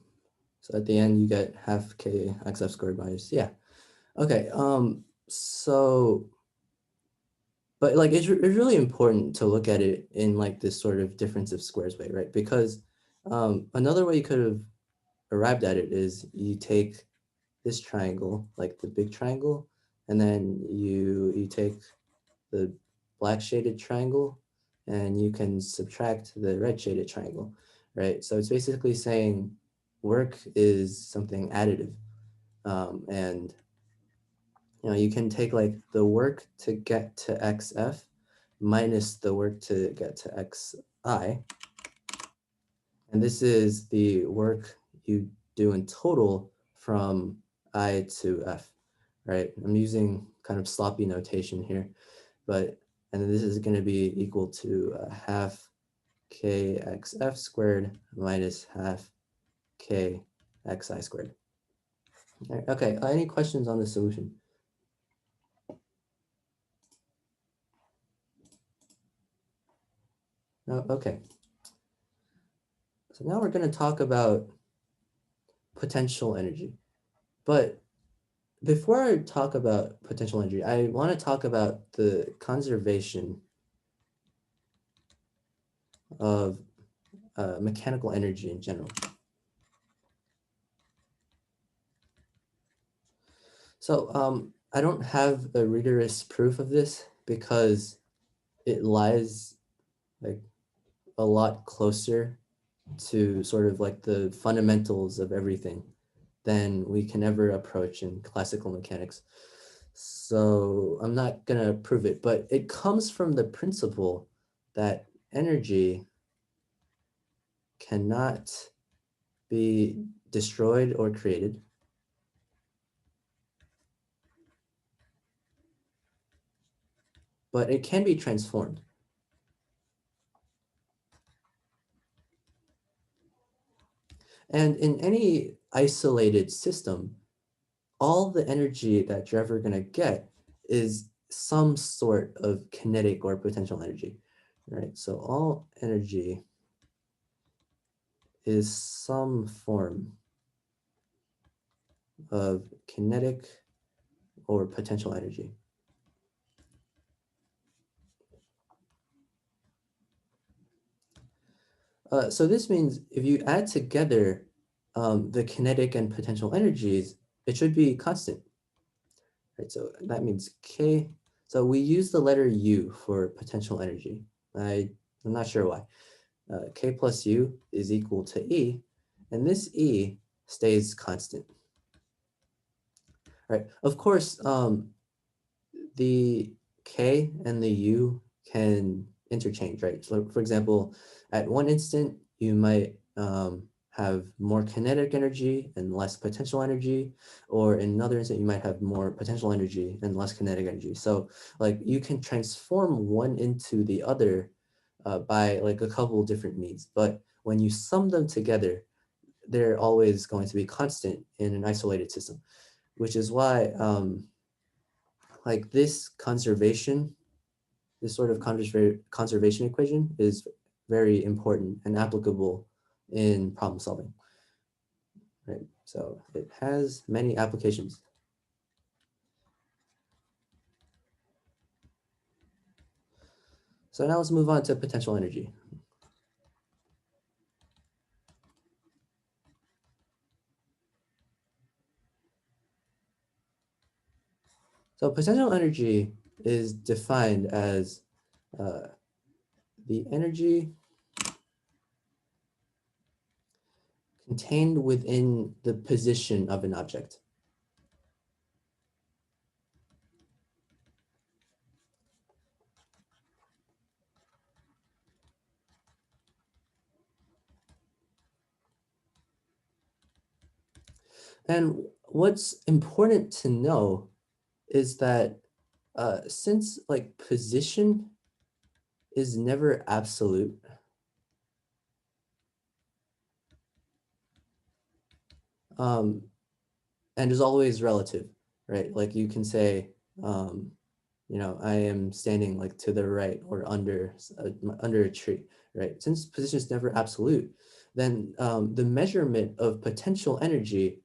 at the end you get half k xf squared minus, yeah. Okay, so, but like it's really important to look at it in like this sort of difference of squares way, right? Because another way you could have arrived at it is you take this triangle, like the big triangle, and then you take the black shaded triangle and you can subtract the red shaded triangle, right? So it's basically saying work is something additive. And you can take like the work to get to xf minus the work to get to xi. And this is the work you do in total from I to f, right? I'm using kind of sloppy notation here, but, and then this is going to be equal to half kxf squared minus half kxi squared. Okay, any questions on the solution? No, okay. So now we're going to talk about potential energy. But before I talk about potential energy, I want to talk about the conservation of mechanical energy in general. So I don't have a rigorous proof of this because it lies like a lot closer to sort of like the fundamentals of everything than we can ever approach in classical mechanics. So I'm not gonna prove it, but it comes from the principle that energy cannot be destroyed or created, but it can be transformed. And in any isolated system, all the energy that you're ever going to get is some sort of kinetic or potential energy, right? So all energy is some form of kinetic or potential energy. So this means if you add together the kinetic and potential energies, it should be constant. Right, so that means K. So we use the letter U for potential energy. I'm not sure why. K plus U is equal to E, and this E stays constant. Right. Of course, the K and the U can interchange, right? So for example, at one instant, you might have more kinetic energy and less potential energy, or in another instant, you might have more potential energy and less kinetic energy. So like you can transform one into the other by like a couple of different means, but when you sum them together, they're always going to be constant in an isolated system, which is why like this sort of conservation equation is very important and applicable in problem solving, right? So it has many applications. So now let's move on to potential energy. So potential energy is defined as the energy contained within the position of an object. And what's important to know is that since like position is never absolute, and is always relative, right? Like you can say, you know, I am standing like to the right or under a tree, right? Since position is never absolute, then the measurement of potential energy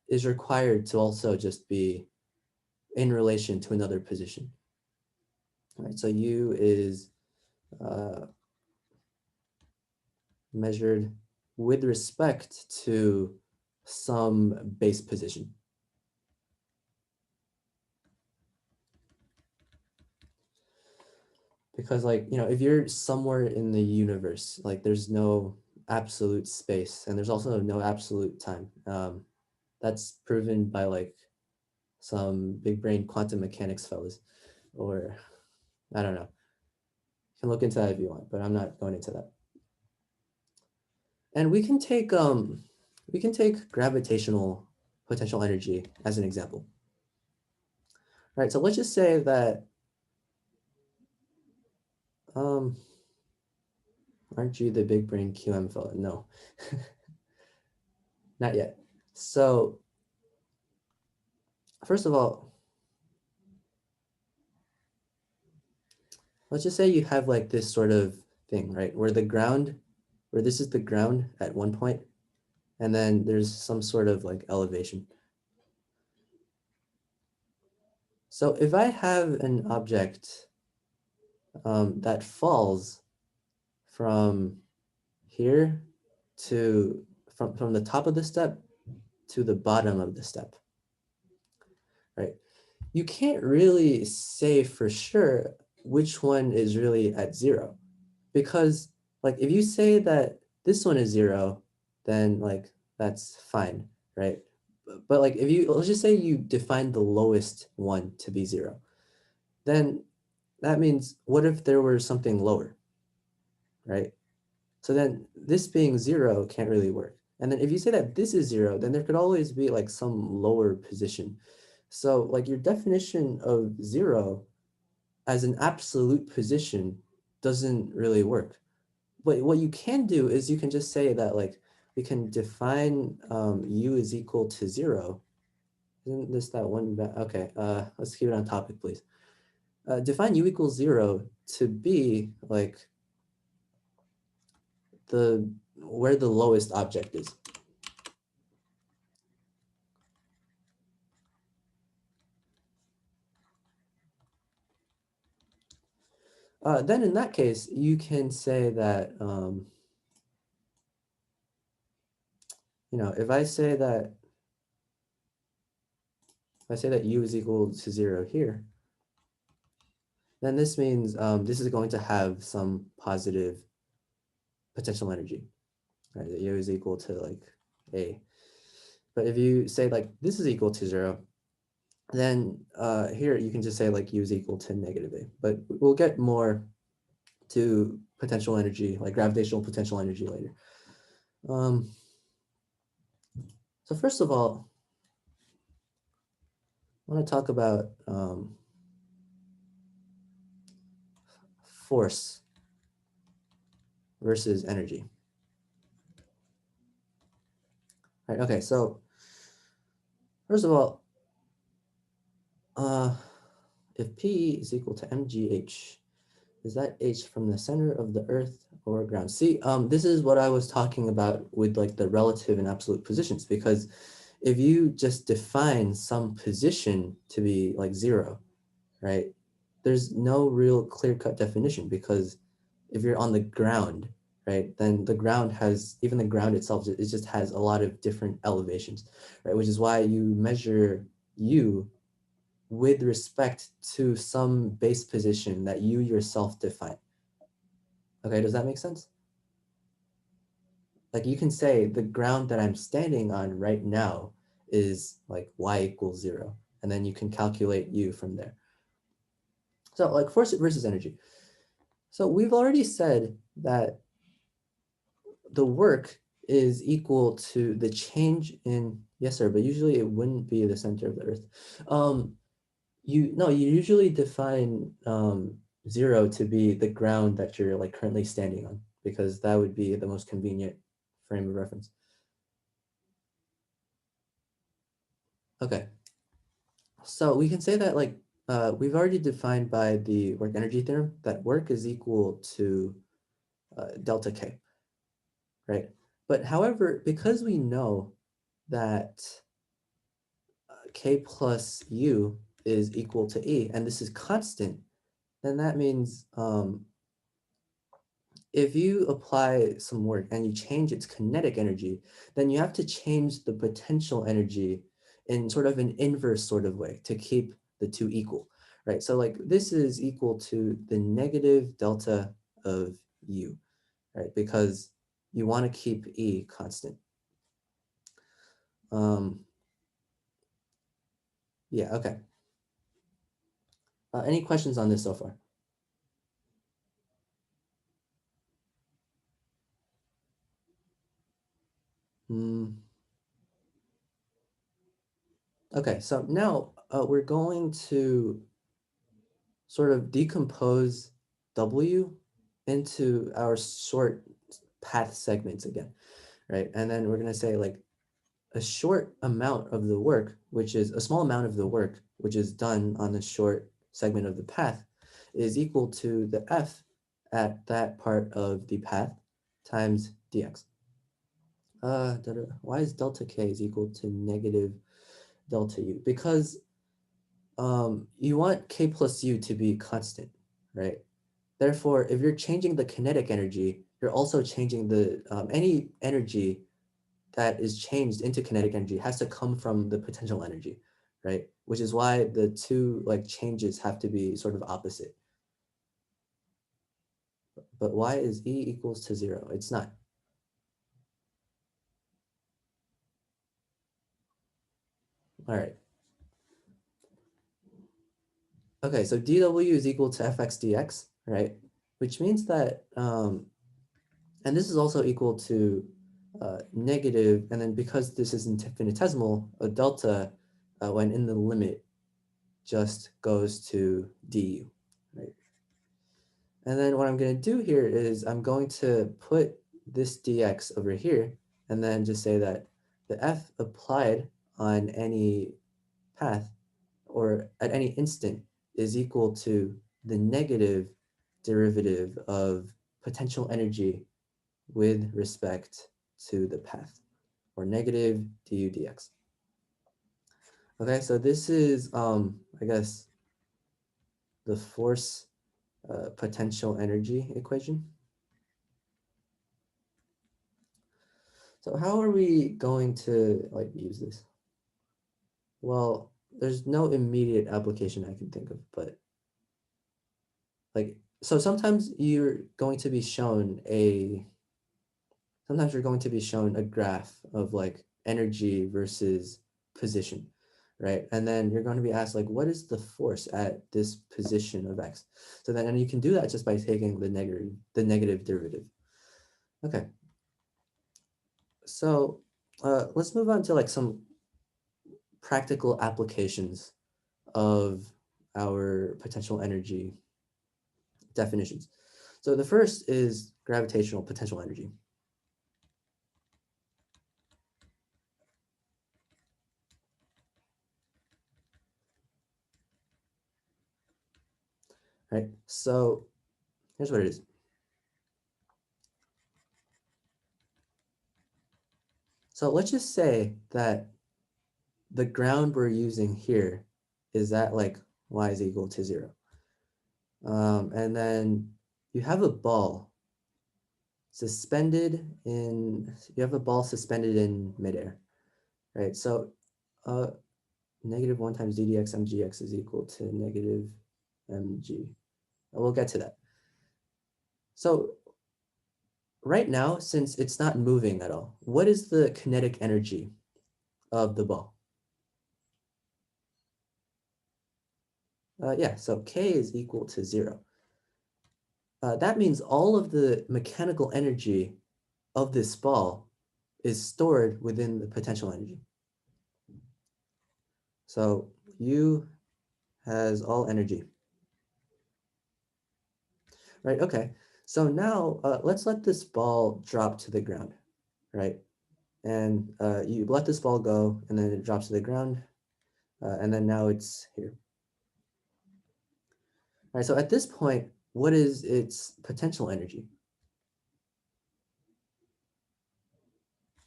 is required to also just be in relation to another position, right? So U is measured with respect to some base position. Because like, you know, if you're somewhere in the universe, like there's no absolute space and there's also no absolute time. That's proven by like some big brain quantum mechanics fellas, or I don't know. You can look into that if you want, but I'm not going into that. And we can take gravitational potential energy as an example. All right, so let's just say that aren't you the big brain QM fella? No, not yet. So first of all, let's just say you have like this sort of thing, right? Where this is the ground at one point, and then there's some sort of like elevation. So if I have an object that falls from here to, from the top of the step to the bottom of the step, right? You can't really say for sure which one is really at zero, because like if you say that this one is zero, then like that's fine, right? But like if you, let's just say you define the lowest one to be zero, then that means what if there were something lower, right? So then this being zero can't really work. And then if you say that this is zero, then there could always be like some lower position. So like your definition of zero as an absolute position doesn't really work. But what you can do is you can just say that like we can define u is equal to zero. Isn't this that one? Okay, let's keep it on topic, please. Define u equals zero to be like the where the lowest object is. Then in that case, you can say that, if I say that u is equal to 0 here, then this means this is going to have some positive potential energy, right? That u is equal to like a. But if you say like this is equal to 0, then here you can just say like u is equal to negative a. But we'll get more to potential energy, like gravitational potential energy later. So first of all, I want to talk about force versus energy. All right, okay, so first of all, if P is equal to mgh, is that h from the center of the earth or ground? See, this is what I was talking about with like the relative and absolute positions, because if you just define some position to be like 0, right, there's no real clear-cut definition, because if you're on the ground, right, then the ground has, even the ground itself, it just has a lot of different elevations, right, which is why you measure u with respect to some base position that you yourself define. Okay, does that make sense? Like you can say the ground that I'm standing on right now is like y equals 0, and then you can calculate u from there. So like force versus energy. So we've already said that the work is equal to the change in, yes sir, but usually it wouldn't be the center of the earth. You usually define 0 to be the ground that you're like currently standing on, because that would be the most convenient frame of reference. Okay, so we can say that like we've already defined by the work energy theorem that work is equal to delta K, right? But however, because we know that K plus U is equal to E, and this is constant, then that means if you apply some work and you change its kinetic energy, then you have to change the potential energy in sort of an inverse sort of way to keep the two equal, right? So like this is equal to the negative delta of U, right? Because you want to keep E constant. Yeah, okay. Any questions on this so far? Okay, so now we're going to sort of decompose W into our short path segments again, right? And then we're going to say like a short amount of the work, which is a small amount of the work, which is done on the short segment of the path, is equal to the F at that part of the path times dx. Why is delta K is equal to negative delta U? Because you want K plus U to be constant, right? Therefore, if you're changing the kinetic energy, you're also changing the, any energy that is changed into kinetic energy has to come from the potential energy, right? Which is why the two like changes have to be sort of opposite. But why is E equals to 0? It's not. All right. Okay, so dW is equal to Fx dx, right? Which means that, and this is also equal to negative, and then because this is infinitesimal, a delta when in the limit just goes to du, right? And then what I'm going to do here is I'm going to put this dx over here, and then just say that the F applied on any path or at any instant is equal to the negative derivative of potential energy with respect to the path, or negative du dx. Okay, so this is, I guess, the force potential energy equation. So how are we going to like use this? Well, there's no immediate application I can think of, but like, so sometimes you're going to be shown a graph of like energy versus position, right? And then you're going to be asked like, what is the force at this position of x? So then, and you can do that just by taking the negative derivative. Okay. So let's move on to like some practical applications of our potential energy definitions. So the first is gravitational potential energy. Right, so here's what it is. So let's just say that the ground we're using here is at like y is equal to 0. And then you have a ball suspended in midair, right? So negative 1 times d dx mgx is equal to negative mg. And we'll get to that. So right now, since it's not moving at all, what is the kinetic energy of the ball? Yeah, so k is equal to 0. That means all of the mechanical energy of this ball is stored within the potential energy. So U has all energy. Right, okay. So now let's let this ball drop to the ground, right? And you let this ball go and then it drops to the ground and then now it's here. All right, so at this point, what is its potential energy?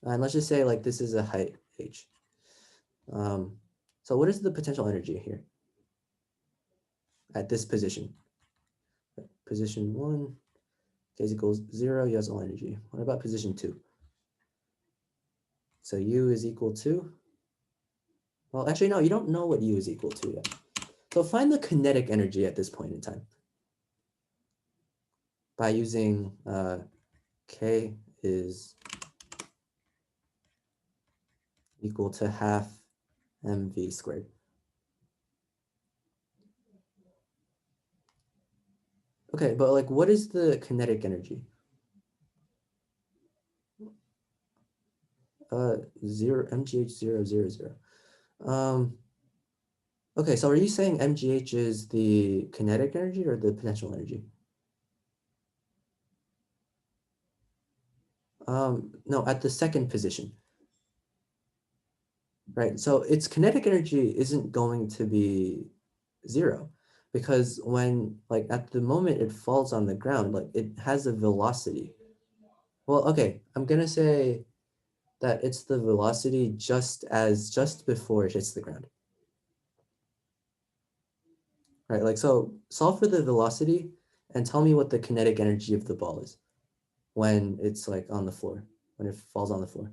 And let's just say like this is a height h. So what is the potential energy here at this position? Position 1, k is equals 0, U has all energy. What about position 2? So U is equal to, well, actually, no, you don't know what U is equal to yet. So find the kinetic energy at this point in time by using K is equal to half mv squared. Okay, but like, what is the kinetic energy? 0, mgh 0, 0, 0. Okay, so are you saying mgh is the kinetic energy or the potential energy? No, at the second position. Right, so its kinetic energy isn't going to be 0 because when, like, at the moment it falls on the ground, like, it has a velocity. Well, okay, I'm gonna say that it's the velocity just before it hits the ground. Right, like, so solve for the velocity and tell me what the kinetic energy of the ball is when it's like on the floor, when it falls on the floor.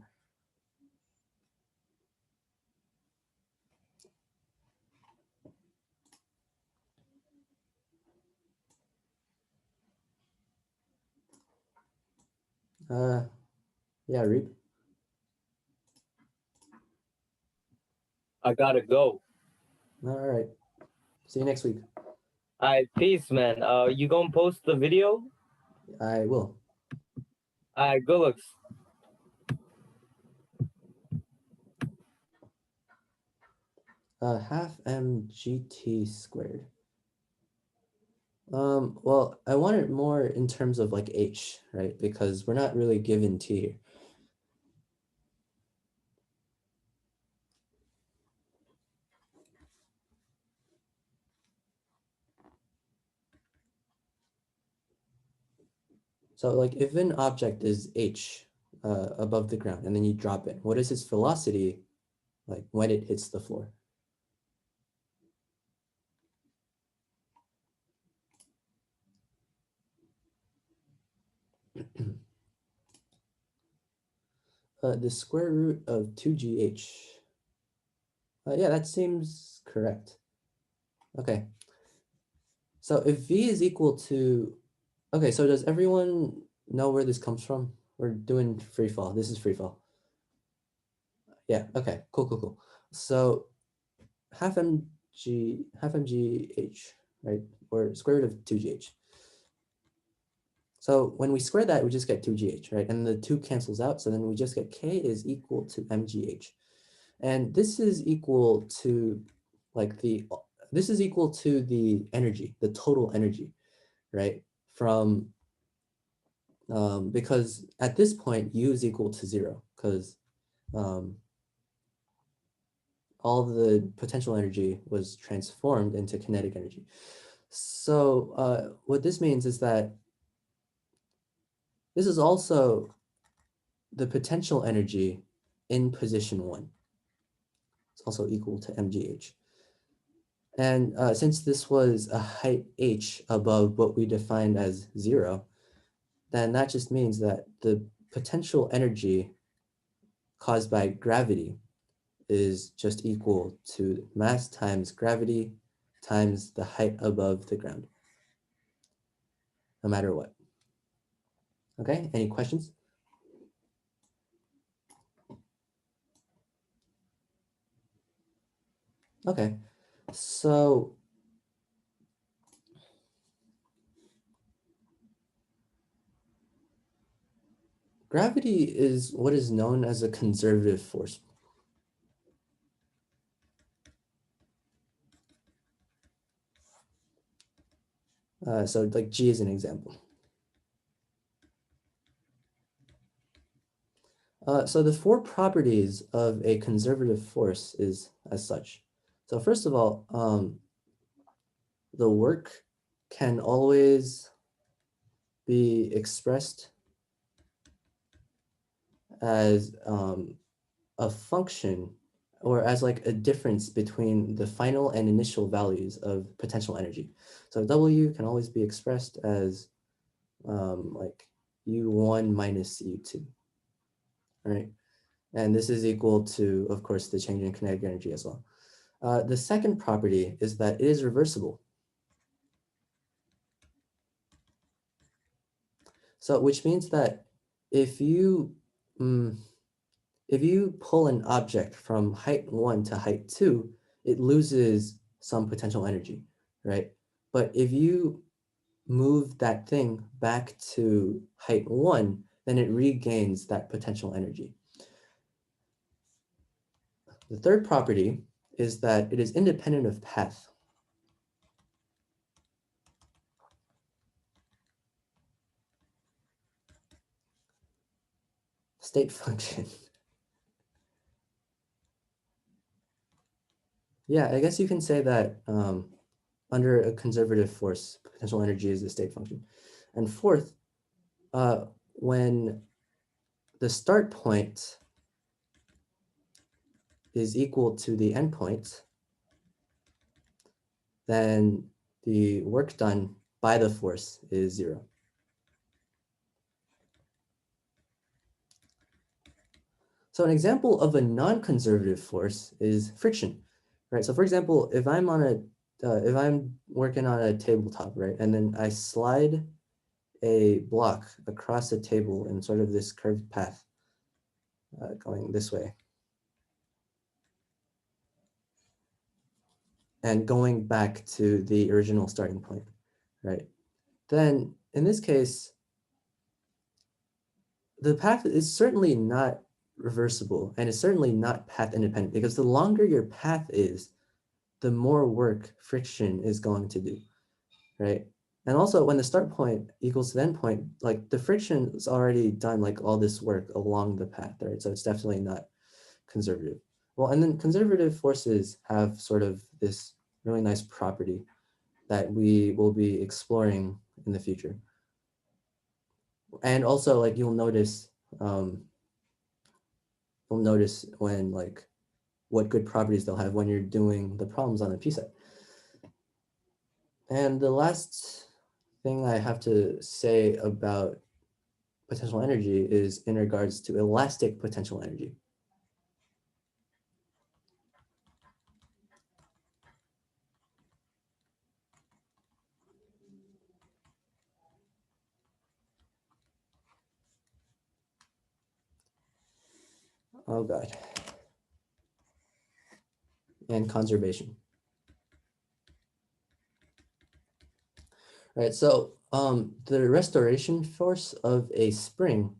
Yeah, Reed. I gotta go. All right. See you next week. All right, peace, man. You gonna post the video? I will. All right, good looks. Half mgt squared. Well, I want it more in terms of like h, right? Because we're not really given t here. So like if an object is h above the ground and then you drop it, what is its velocity like when it hits the floor? The square root of 2gh. Yeah, that seems correct. Okay. So if v is equal to, okay, so does everyone know where this comes from? We're doing free fall. This is free fall. Yeah, okay, cool. So half mgh, right? Or square root of 2gh. So when we square that, we just get 2gh, right? And the 2 cancels out, so then we just get k is equal to mgh. And this is equal to like this is equal to the energy, the total energy, right? From, because at this point, u is equal to 0, because all the potential energy was transformed into kinetic energy. So what this means is that this is also the potential energy in position 1. It's also equal to mgh. And since this was a height h above what we defined as 0, then that just means that the potential energy caused by gravity is just equal to mass times gravity times the height above the ground, no matter what. Okay, any questions? Okay, so gravity is what is known as a conservative force. So like G is an example. So the 4 properties of a conservative force is as such. So first of all, the work can always be expressed as a function or as like a difference between the final and initial values of potential energy. So W can always be expressed as like U1 minus U2, all right? And this is equal to, of course, the change in kinetic energy as well. The second property is that it is reversible. So which means that if you pull an object from height 1 to height 2, it loses some potential energy, right? But if you move that thing back to height 1, then it regains that potential energy. The third property is that it is independent of path. State function. Yeah, I guess you can say that under a conservative force, potential energy is the state function. And fourth, when the start point is equal to the endpoint, then the work done by the force is 0. So an example of a non-conservative force is friction, right? So for example, if I'm working on a tabletop, right, and then I slide a block across a table in sort of this curved path going this way, and going back to the original starting point, right? Then in this case, the path is certainly not reversible and it's certainly not path independent, because the longer your path is, the more work friction is going to do, right? And also when the start point equals to the end point, like the friction is already done like all this work along the path, right? So it's definitely not conservative. Well, and then conservative forces have sort of this really nice property that we will be exploring in the future, And also like you'll notice when like what good properties they'll have when you're doing the problems on the P set. And the last thing I have to say about potential energy is in regards to elastic potential energy. Oh God. And conservation. Right, so the restoration force of a spring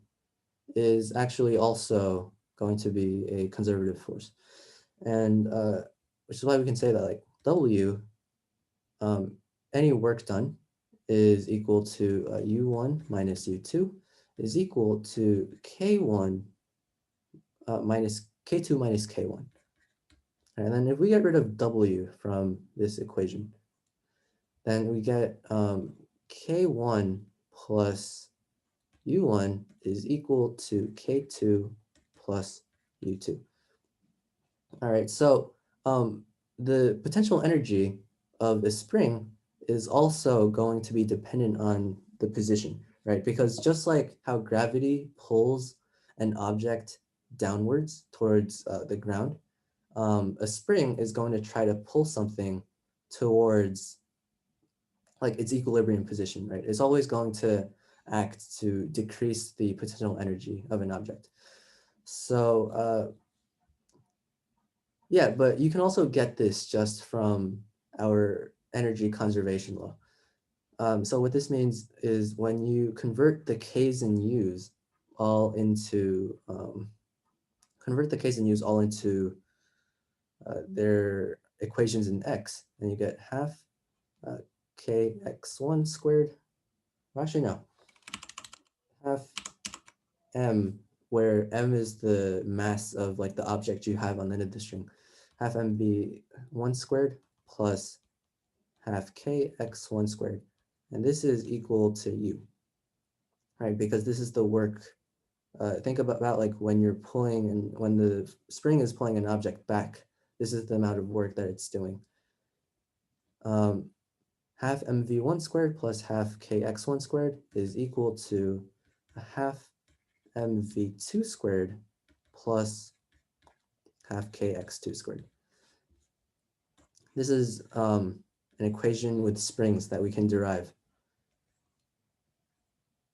is actually also going to be a conservative force. And which is why we can say that like W, any work done is equal to U1 minus U2 is equal to K1 minus K2 minus K1. And then if we get rid of W from this equation, then we get K1 plus U1 is equal to K2 plus U2. All right, so the potential energy of a spring is also going to be dependent on the position, right? Because just like how gravity pulls an object downwards towards the ground, a spring is going to try to pull something towards like its equilibrium position, right? It's always going to act to decrease the potential energy of an object. So yeah, but you can also get this just from our energy conservation law. So what this means is when you convert the K's and U's all into their equations in X, and you get half Kx1 squared. Well, actually, no, half M, where M is the mass of like the object you have on the end of the string, half MB1 squared plus half Kx1 squared. And this is equal to U, right? Because this is the work. Think about like when you're pulling and when the spring is pulling an object back, this is the amount of work that it's doing. Half mv1 squared plus half kx1 squared is equal to a half mv2 squared plus half kx2 squared. This is an equation with springs that we can derive.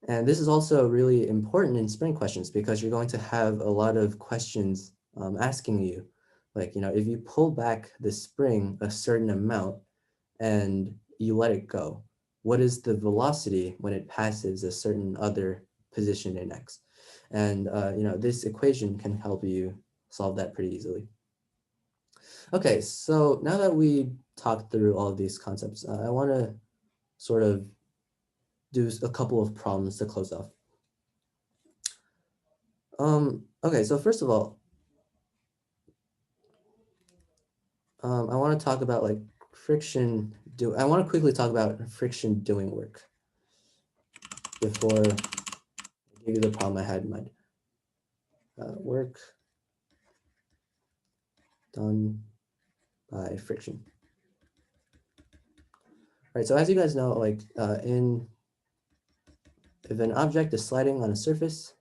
And this is also really important in spring questions because you're going to have a lot of questions asking you, like, if you pull back the spring a certain amount and you let it go, what is the velocity when it passes a certain other position in X? And, this equation can help you solve that pretty easily. Okay, so now that we talked through all of these concepts, I want to sort of do a couple of problems to close off. Okay, so first of all, I want to talk about like friction. I want to quickly talk about friction doing work before I give you the problem I had in mind. Work done by friction. All right, so as you guys know, like if an object is sliding on a surface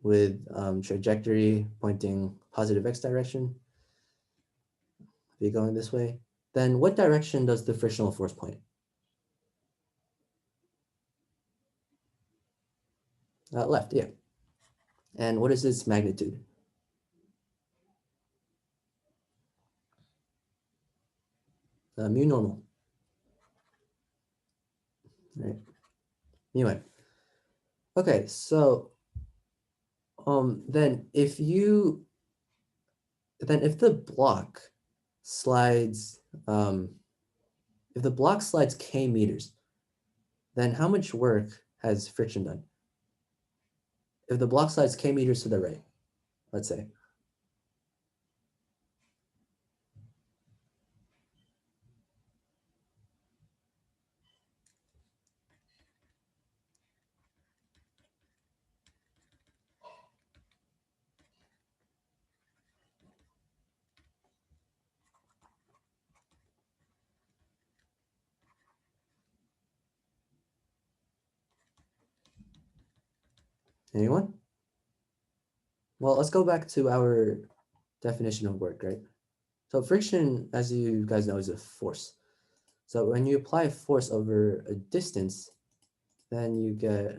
with trajectory pointing positive X direction, if you're going this way, then what direction does the frictional force point? Left, yeah. And what is its magnitude? Mu normal. Right, mu n. Okay, so then if the block slides k meters, then how much work has friction done? If the block slides k meters to the right, let's say. Anyone? Well, let's go back to our definition of work, right? So friction, as you guys know, is a force. So when you apply a force over a distance, then you get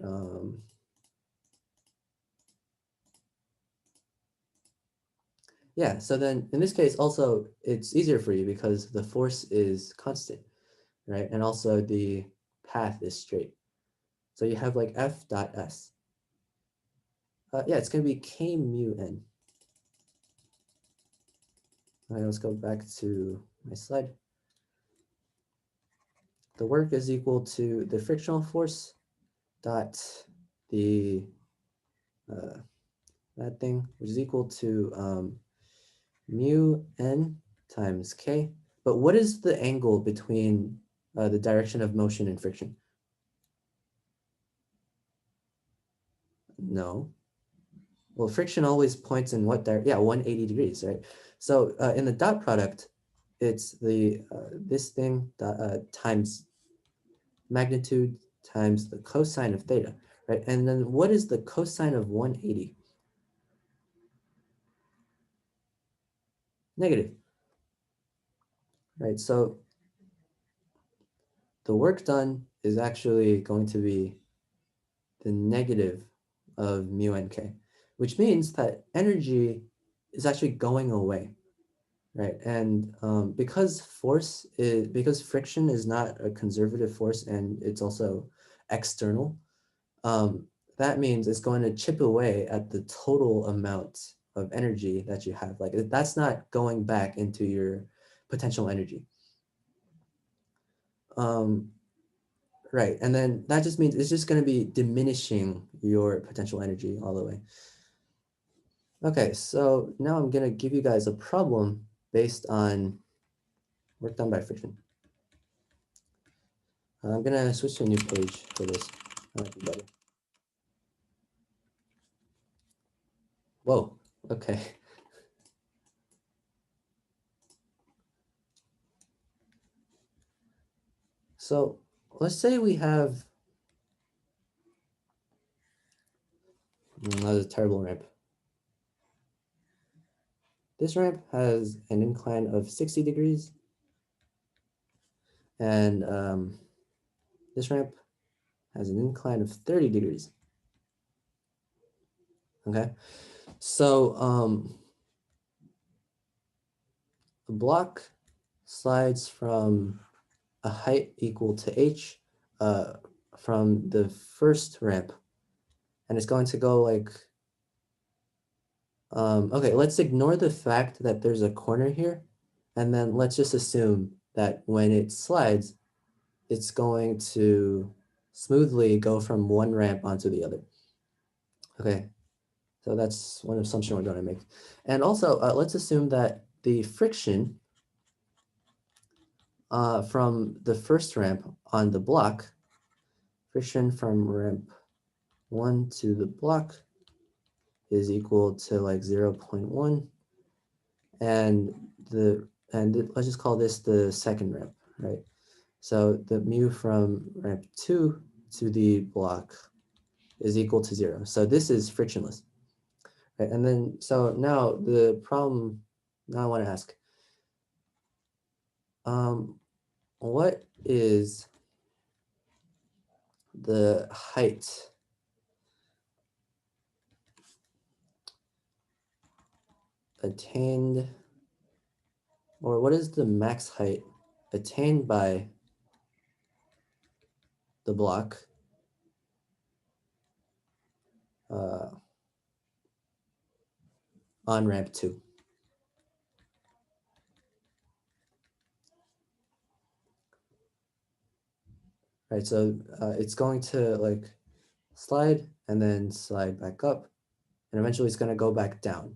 yeah, so then in this case also it's easier for you because the force is constant, right? And also the path is straight. So you have like F dot S. Yeah, it's going to be K mu N. All right, let's go back to my slide. The work is equal to the frictional force dot the that thing, which is equal to mu N times K. But what is the angle between the direction of motion and friction? No. Well, friction always points in what direction? Yeah, 180 degrees, right? So in the dot product, it's the this thing times magnitude times the cosine of theta, right? And then what is the cosine of 180? Negative, right? So the work done is actually going to be the negative of mu nk, which means that energy is actually going away, right? And because friction is not a conservative force and it's also external, that means it's going to chip away at the total amount of energy that you have. Like that's not going back into your potential energy. Right, and then that just means it's just going to be diminishing your potential energy all the way. Okay, so now I'm going to give you guys a problem based on work done by friction. I'm going to switch to a new page for this. That might be better. Whoa, okay. So let's say we have, that was a terrible ramp. This ramp has an incline of 60 degrees, and this ramp has an incline of 30 degrees. Okay, so the block slides from a height equal to h from the first ramp, and it's going to go like, okay, let's ignore the fact that there's a corner here, and then let's just assume that when it slides, it's going to smoothly go from one ramp onto the other. Okay, so that's one assumption we're going to make. And also, let's assume that the friction from the first ramp on the block, friction from ramp 1 to the block is equal to like 0.1, and let's just call this the second ramp, right? So the mu from ramp 2 to the block is equal to 0. So this is frictionless, right? And then so now the problem, now I want to ask, what is the height attained, or what is the max height attained by the block on ramp 2? Right, so it's going to like slide and then slide back up, and eventually it's going to go back down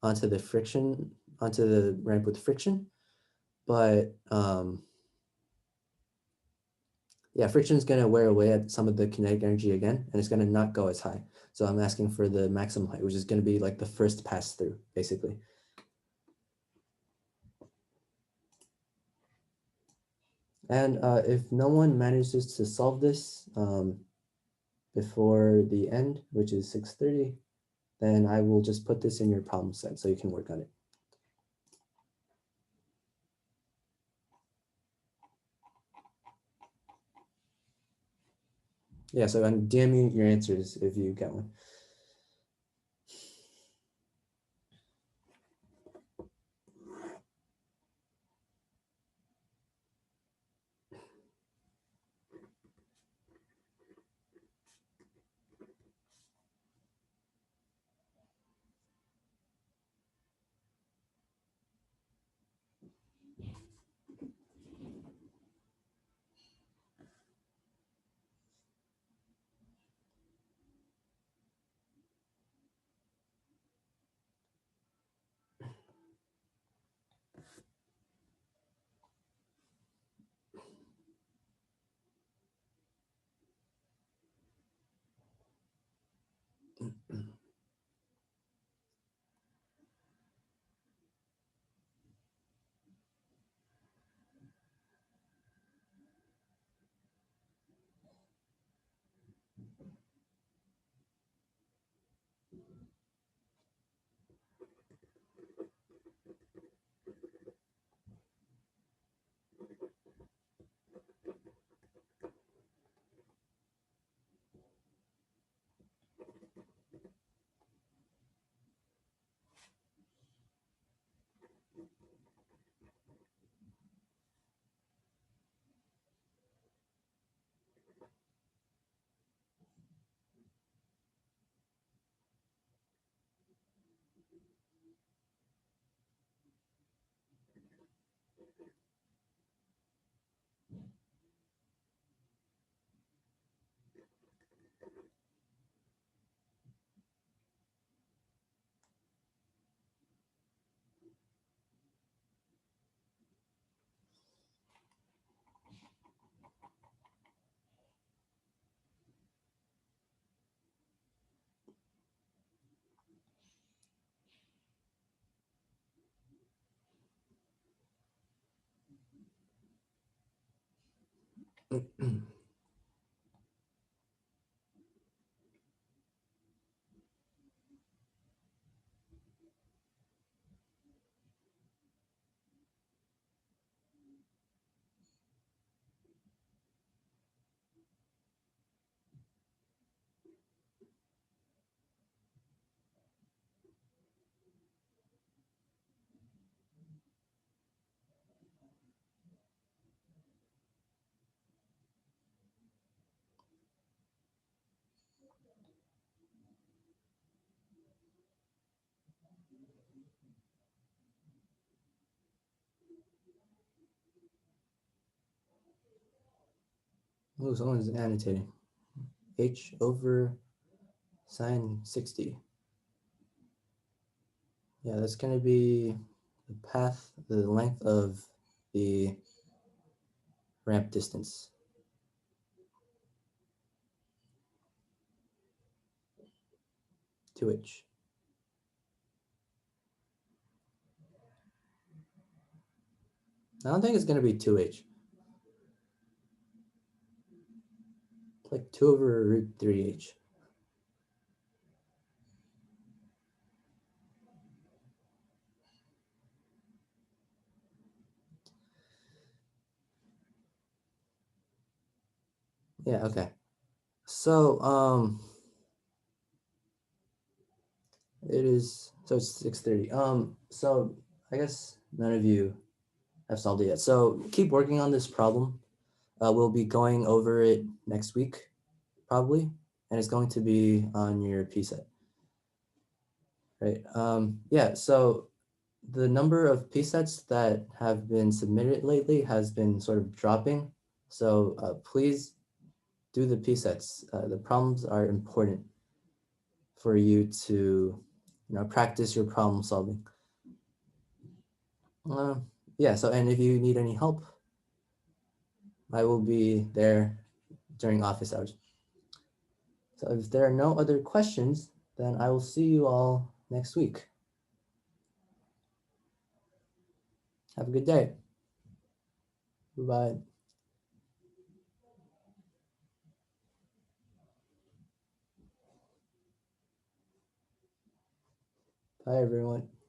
onto the friction, onto the ramp with friction. But yeah, friction is going to wear away at some of the kinetic energy again, and it's going to not go as high. So I'm asking for the maximum height, which is going to be like the first pass through, basically. And if no one manages to solve this, before the end, which is 6:30, then I will just put this in your problem set so you can work on it. Yeah, so I'm DM me your answers if you get one. Oh, someone's annotating. H over sine 60. Yeah, that's going to be the path, the length of the ramp distance. 2h. I don't think it's going to be 2h. Like 2 over root 3h. Yeah, okay. So, it's 6:30. So I guess none of you have solved it yet. So keep working on this problem. We'll be going over it next week, probably, and it's going to be on your P set. Right. Yeah, so the number of P sets that have been submitted lately has been sort of dropping. So please do the P sets. The problems are important for you to practice your problem solving. Yeah, so and if you need any help, I will be there during office hours. So if there are no other questions, then I will see you all next week. Have a good day. Bye. Bye, everyone.